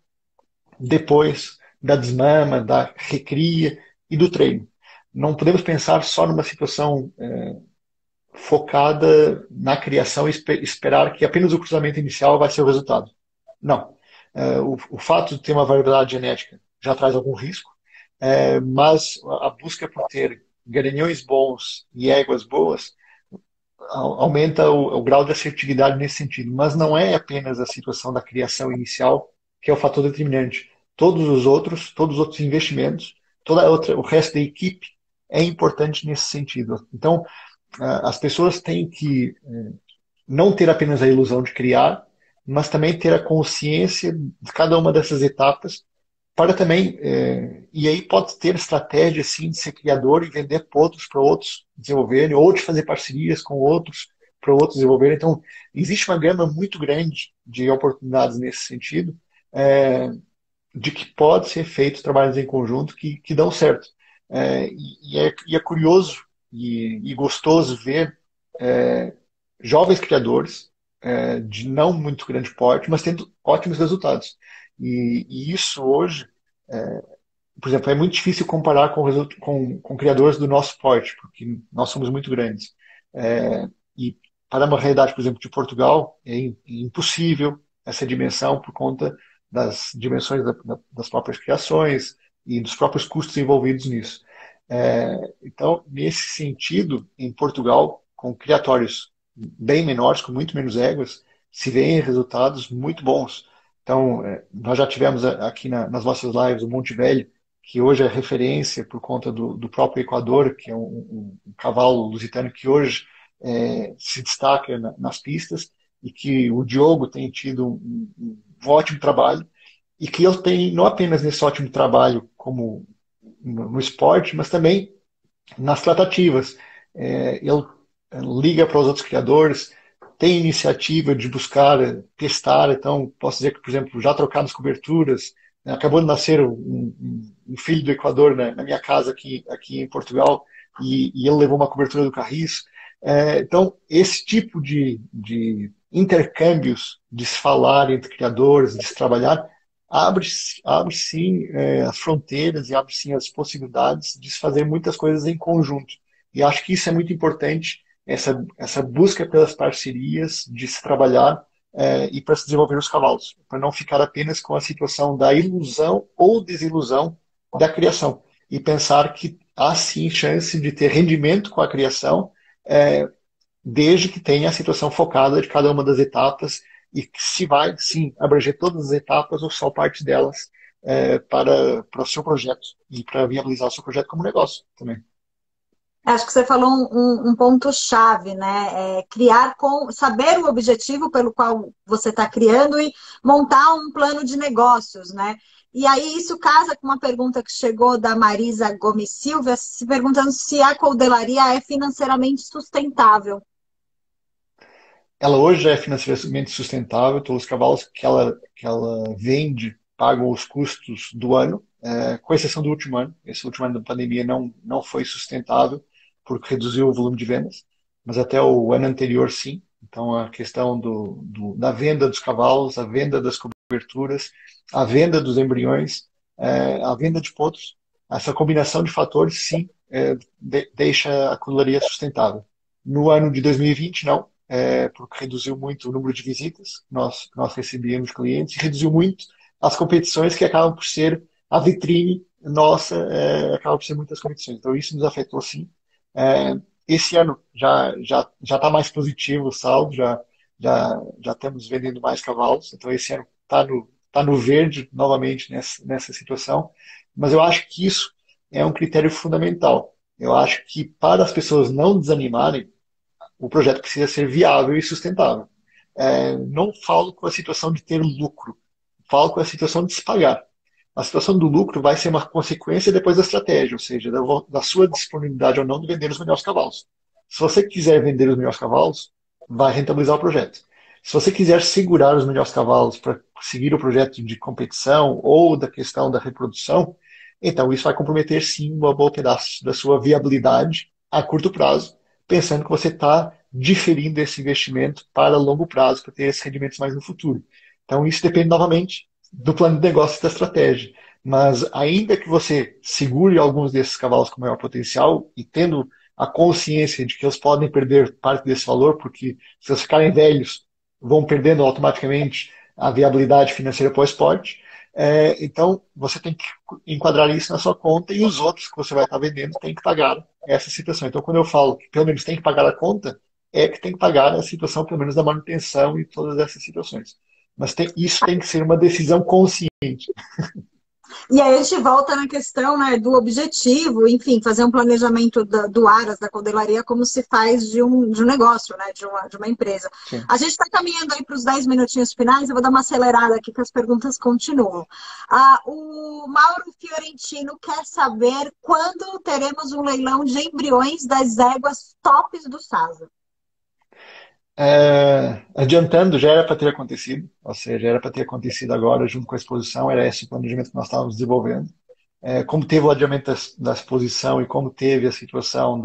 depois da desmama, da recria e do treino. Não podemos pensar só numa situação focada na criação e esperar que apenas o cruzamento inicial vai ser o resultado. Não. O fato de ter uma variabilidade genética já traz algum risco, mas a busca por ter garanhões bons e éguas boas aumenta o grau de assertividade nesse sentido. Mas não é apenas a situação da criação inicial que é o fator determinante. Todos os outros investimentos, o resto da equipe é importante nesse sentido. Então, as pessoas têm que não ter apenas a ilusão de criar, mas também ter a consciência de cada uma dessas etapas para também, e aí pode ter estratégia sim de ser criador e vender pontos para outros desenvolverem, ou de fazer parcerias com outros para outros desenvolverem. Então, existe uma gama muito grande de oportunidades nesse sentido, de que pode ser feito trabalhos em conjunto que dão certo. E é curioso e gostoso ver jovens criadores de não muito grande porte, mas tendo ótimos resultados. E isso hoje, por exemplo, é muito difícil comparar com criadores do nosso porte, porque nós somos muito grandes. E para uma realidade, por exemplo, de Portugal, é impossível essa dimensão por conta das dimensões das próprias criações e dos próprios custos envolvidos nisso. Então, nesse sentido, em Portugal, com criatórios bem menores, com muito menos éguas, se vêem resultados muito bons. Então, nós já tivemos aqui nas nossas lives o Monte Velho, que hoje é referência por conta do próprio Equador, que é um cavalo lusitano que hoje se destaca nas pistas, e que o Diogo tem tido um ótimo trabalho, e que ele tem não apenas nesse ótimo trabalho como no esporte, mas também nas tratativas. Ele liga para os outros criadores, tem iniciativa de buscar testar. Então, posso dizer que, por exemplo, já trocamos coberturas. Acabou de nascer um filho do Equador na minha casa aqui em Portugal, e ele levou uma cobertura do Carris. Então, esse tipo de intercâmbios, de se falar entre criadores, de se trabalhar, abre sim as fronteiras e abre sim as possibilidades de se fazer muitas coisas em conjunto. E acho que isso é muito importante, essa busca pelas parcerias, de se trabalhar e para se desenvolver os cavalos, para não ficar apenas com a situação da ilusão ou desilusão da criação, e pensar que há sim chance de ter rendimento com a criação, desde que tenha a situação focada de cada uma das etapas e que se vai, sim, abranger todas as etapas ou só parte delas para o seu projeto e para viabilizar o seu projeto como negócio também. Acho que você falou um ponto-chave, né? Criar saber o objetivo pelo qual você está criando e montar um plano de negócios, né? E aí isso casa com uma pergunta que chegou da Marisa Gomes Silva, se perguntando se a coudelaria é financeiramente sustentável. Ela hoje é financeiramente sustentável, todos os cavalos que ela vende pagam os custos do ano, com exceção do último ano. Esse último ano da pandemia não foi sustentável, porque reduziu o volume de vendas, mas até o ano anterior, sim. Então, a questão da venda dos cavalos, a venda das coberturas, a venda dos embriões, a venda de potros, essa combinação de fatores, sim, deixa a cavalaria sustentável. No ano de 2020, não, porque reduziu muito o número de visitas que nós recebíamos de clientes, e reduziu muito as competições que acabam por ser a vitrine nossa, acaba por ser muitas competições. Então, isso nos afetou, sim. Esse ano já está mais positivo o saldo, já estamos vendendo mais cavalos, então esse ano tá no verde novamente nessa situação, mas eu acho que isso é um critério fundamental. Eu acho que para as pessoas não desanimarem, o projeto precisa ser viável e sustentável. Não falo com a situação de ter lucro, falo com a situação de se pagar. A situação do lucro vai ser uma consequência depois da estratégia, ou seja, da sua disponibilidade ou não de vender os melhores cavalos. Se você quiser vender os melhores cavalos, vai rentabilizar o projeto. Se você quiser segurar os melhores cavalos para seguir o projeto de competição ou da questão da reprodução, então isso vai comprometer sim um bom pedaço da sua viabilidade a curto prazo, pensando que você está diferindo esse investimento para longo prazo, para ter esses rendimentos mais no futuro. Então, isso depende novamente do plano de negócio e da estratégia. Mas, ainda que você segure alguns desses cavalos com maior potencial e tendo a consciência de que eles podem perder parte desse valor, porque se eles ficarem velhos, vão perdendo automaticamente a viabilidade financeira pós-esporte. Então, você tem que enquadrar isso na sua conta e os outros que você vai estar vendendo têm que pagar essa situação. Então, quando eu falo que pelo menos tem que pagar a conta, é que tem que pagar a situação, pelo menos, da manutenção e todas essas situações. Mas isso tem que ser uma decisão consciente. E aí a gente volta na questão, né, do objetivo, enfim, fazer um planejamento do Aras, da codelaria, como se faz de um negócio, né, de uma empresa. Sim. A gente está caminhando aí para os 10 minutinhos finais, eu vou dar uma acelerada aqui que as perguntas continuam. O Mauro Fiorentino quer saber quando teremos um leilão de embriões das éguas tops do Sasa. Adiantando, já era para ter acontecido, ou seja, era para ter acontecido agora, junto com a exposição, era esse o planejamento que nós estávamos desenvolvendo. Como teve o adiamento da exposição e como teve a situação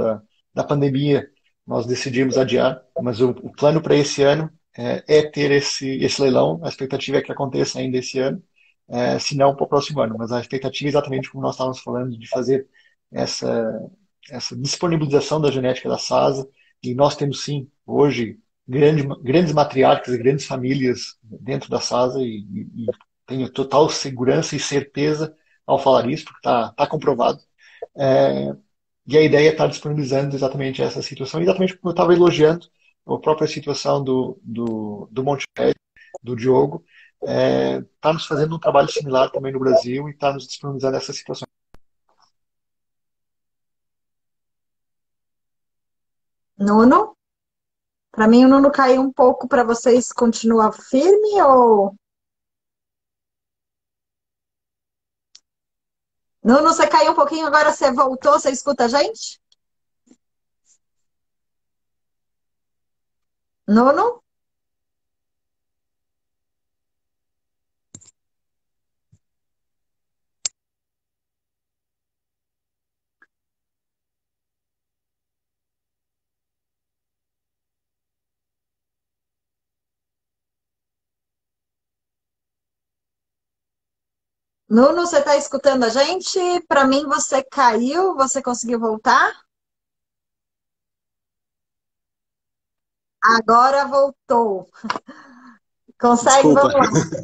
da pandemia, nós decidimos adiar, mas o plano para esse ano é ter esse leilão. A expectativa é que aconteça ainda esse ano, se não para o próximo ano, mas a expectativa é exatamente como nós estávamos falando, de fazer essa, essa disponibilização da genética da SASA, e nós temos sim, hoje, grandes matriarcas e grandes famílias dentro da SASA, e tenho total segurança e certeza ao falar isso, porque tá comprovado. É, e a ideia é estar disponibilizando exatamente essa situação, exatamente como eu estava elogiando a própria situação do Monte Velho, do Diogo, está nos fazendo um trabalho similar também no Brasil e está nos disponibilizando essa situação. Nuno? Para mim, o Nuno caiu um pouco, para vocês continua firme ou... Nuno, você caiu um pouquinho, agora você voltou, você escuta a gente? Nuno? Nuno, você está escutando a gente? Para mim, você caiu, você conseguiu voltar? Agora voltou. Consegue? Desculpa. Vamos lá.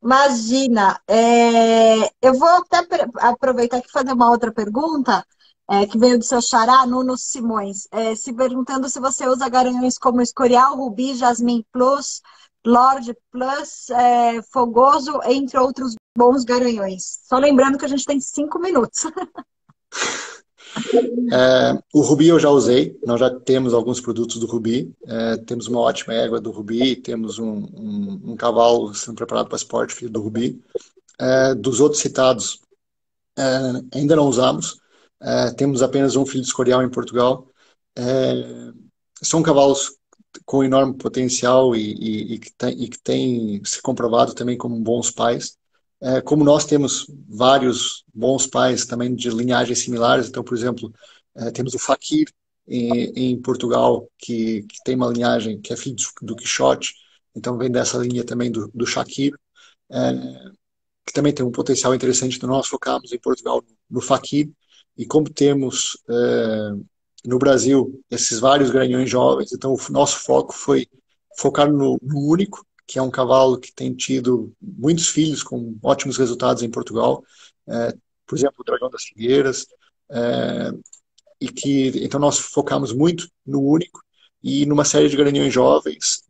Imagina. Eu vou até aproveitar aqui e fazer uma outra pergunta. que veio do seu xará, Nuno Simões, se perguntando se você usa garanhões como Escorial, Rubi, Jasmine Plus, Lorde Plus, Fogoso, entre outros bons garanhões. Só lembrando que a gente tem 5 minutos. O Rubi eu já usei, nós já temos alguns produtos do Rubi, temos uma ótima égua do Rubi, temos um cavalo sendo preparado para esporte filho do Rubi. Dos outros citados, ainda não usamos, temos apenas um filho de Escorial em Portugal. São cavalos com enorme potencial e que tem se comprovado também como bons pais. Como nós temos vários bons pais também de linhagens similares, então, por exemplo, temos o Fakir em Portugal, que tem uma linhagem que é filho do Quixote, então vem dessa linha também do Shakir, que também tem um potencial interessante. Então nós focamos em Portugal no Fakir, e como temos no Brasil esses vários granhões jovens, então o nosso foco foi focar no único, que é um cavalo que tem tido muitos filhos com ótimos resultados em Portugal, por exemplo, o Dragão das Figueiras, então nós focamos muito no único e numa série de granhões jovens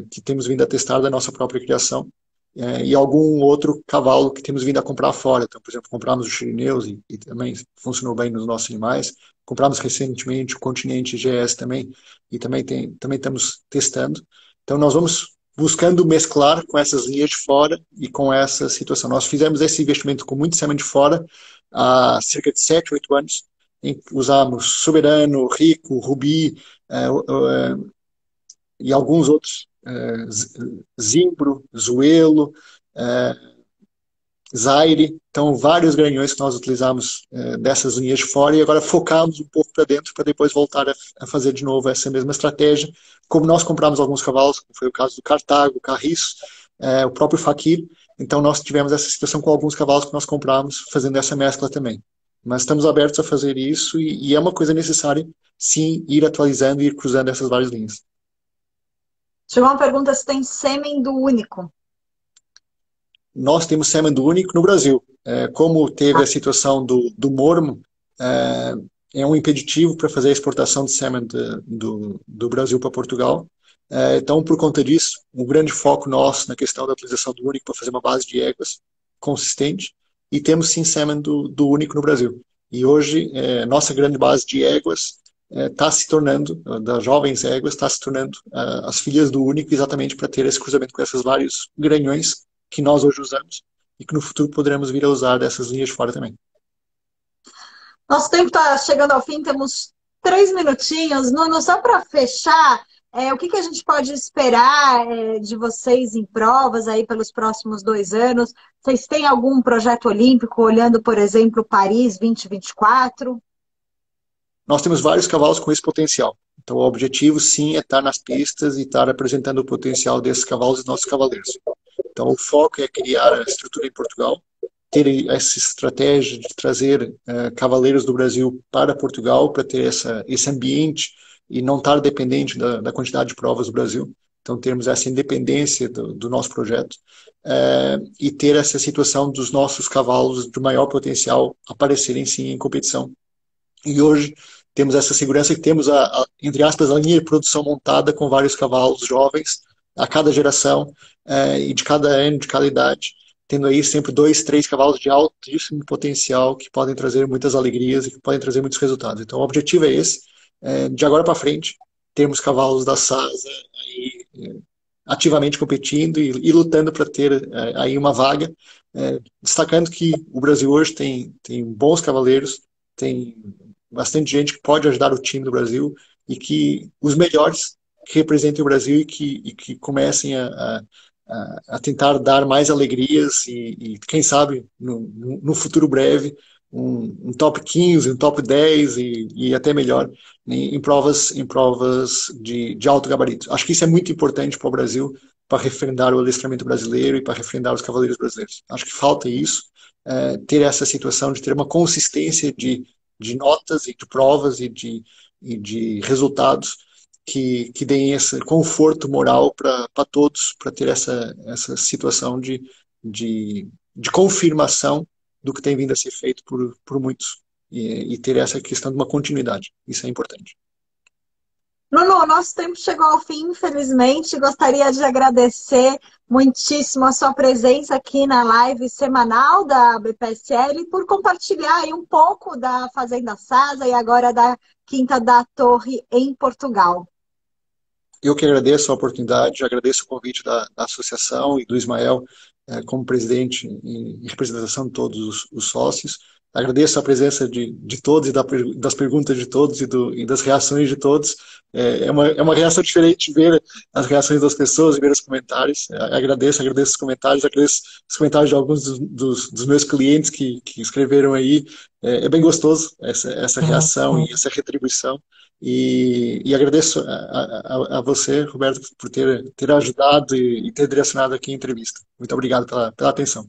que temos vindo a testar da nossa própria criação, e algum outro cavalo que temos vindo a comprar fora. Então, por exemplo, compramos o Chirineus e também funcionou bem nos nossos animais. Compramos recentemente o Continente GS também, e também estamos testando. Então, nós vamos buscando mesclar com essas linhas de fora e com essa situação. Nós fizemos esse investimento com muito semente de fora há cerca de 7, 8 anos, em que usamos Soberano, Rico, Rubi e alguns outros, Zimbro, Zuelo, Zaire, então vários granhões que nós utilizamos dessas linhas de fora, e agora focamos um pouco para dentro para depois voltar a fazer de novo essa mesma estratégia. Como nós compramos alguns cavalos, como foi o caso do Cartago, o Carriço, o próprio Fakir, então nós tivemos essa situação com alguns cavalos que nós compramos, fazendo essa mescla também. Mas estamos abertos a fazer isso, e é uma coisa necessária, sim, ir atualizando e ir cruzando essas várias linhas. Chegou uma pergunta se tem sêmen do único. Nós temos sêmen do único no Brasil. Como teve a situação do mormo, é um impeditivo para fazer a exportação de sêmen do Brasil para Portugal. Então, por conta disso, um grande foco nosso na questão da utilização do único para fazer uma base de éguas consistente, e temos sim sêmen do único no Brasil. E hoje, nossa grande base de éguas está se tornando, das jovens éguas, está se tornando as filhas do único, exatamente para ter esse cruzamento com esses vários granhões que nós hoje usamos e que no futuro poderemos vir a usar dessas linhas de fora também. Nosso tempo está chegando ao fim, temos 3 minutinhos. Nuno, só para fechar, o que a gente pode esperar de vocês em provas aí pelos próximos 2 anos? Vocês têm algum projeto olímpico, olhando, por exemplo, Paris 2024? Nós temos vários cavalos com esse potencial. Então, o objetivo, sim, é estar nas pistas e estar apresentando o potencial desses cavalos e nossos cavaleiros. Então, o foco é criar a estrutura em Portugal, ter essa estratégia de trazer cavaleiros do Brasil para Portugal, para ter esse ambiente e não estar dependente da quantidade de provas do Brasil. Então, termos essa independência do nosso projeto e ter essa situação dos nossos cavalos de maior potencial aparecerem, sim, em competição. E hoje temos essa segurança que temos, entre aspas, a linha de produção montada com vários cavalos jovens a cada geração e de cada ano, de cada idade, tendo aí sempre 2, 3 cavalos de altíssimo potencial que podem trazer muitas alegrias e que podem trazer muitos resultados. Então o objetivo é esse, de agora para frente, termos cavalos da SASA aí, ativamente competindo e lutando para ter aí uma vaga, destacando que o Brasil hoje tem bons cavaleiros, tem bastante gente que pode ajudar o time do Brasil, e que os melhores que representem o Brasil e que comecem a tentar dar mais alegrias e quem sabe, no futuro breve, um top 15, um top 10 e até melhor em provas de alto gabarito. Acho que isso é muito importante para o Brasil, para refrendar o adestramento brasileiro e para refrendar os cavaleiros brasileiros. Acho que falta isso, ter essa situação de ter uma consistência de notas e de provas e de resultados que deem esse conforto moral para todos, para ter essa situação de confirmação do que tem vindo a ser feito por muitos e ter essa questão de uma continuidade. Isso é importante. Nuno, o nosso tempo chegou ao fim, infelizmente. Gostaria de agradecer muitíssimo a sua presença aqui na live semanal da BPSL por compartilhar aí um pouco da Fazenda Sasa e agora da Quinta da Torre em Portugal. Eu que agradeço a oportunidade, agradeço o convite da associação e do Ismael como presidente em representação de todos os sócios. Agradeço a presença de todos e das perguntas de todos e das reações de todos. É uma reação diferente ver as reações das pessoas e ver os comentários. Agradeço os comentários, agradeço os comentários de alguns dos meus clientes que escreveram aí. É bem gostoso essa reação e essa retribuição. E agradeço a você, Roberto, por ter ajudado e ter direcionado aqui a entrevista. Muito obrigado pela atenção.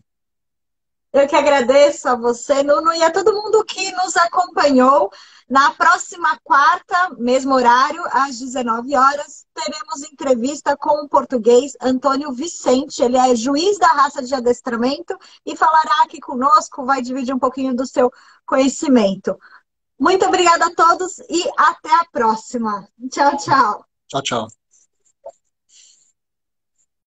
Eu que agradeço a você, Nuno, e a todo mundo que nos acompanhou. Na próxima quarta, mesmo horário, às 19 horas, teremos entrevista com o português Antônio Vicente. Ele é juiz da raça de adestramento e falará aqui conosco, vai dividir um pouquinho do seu conhecimento. Muito obrigada a todos e até a próxima. Tchau, tchau. Tchau, tchau.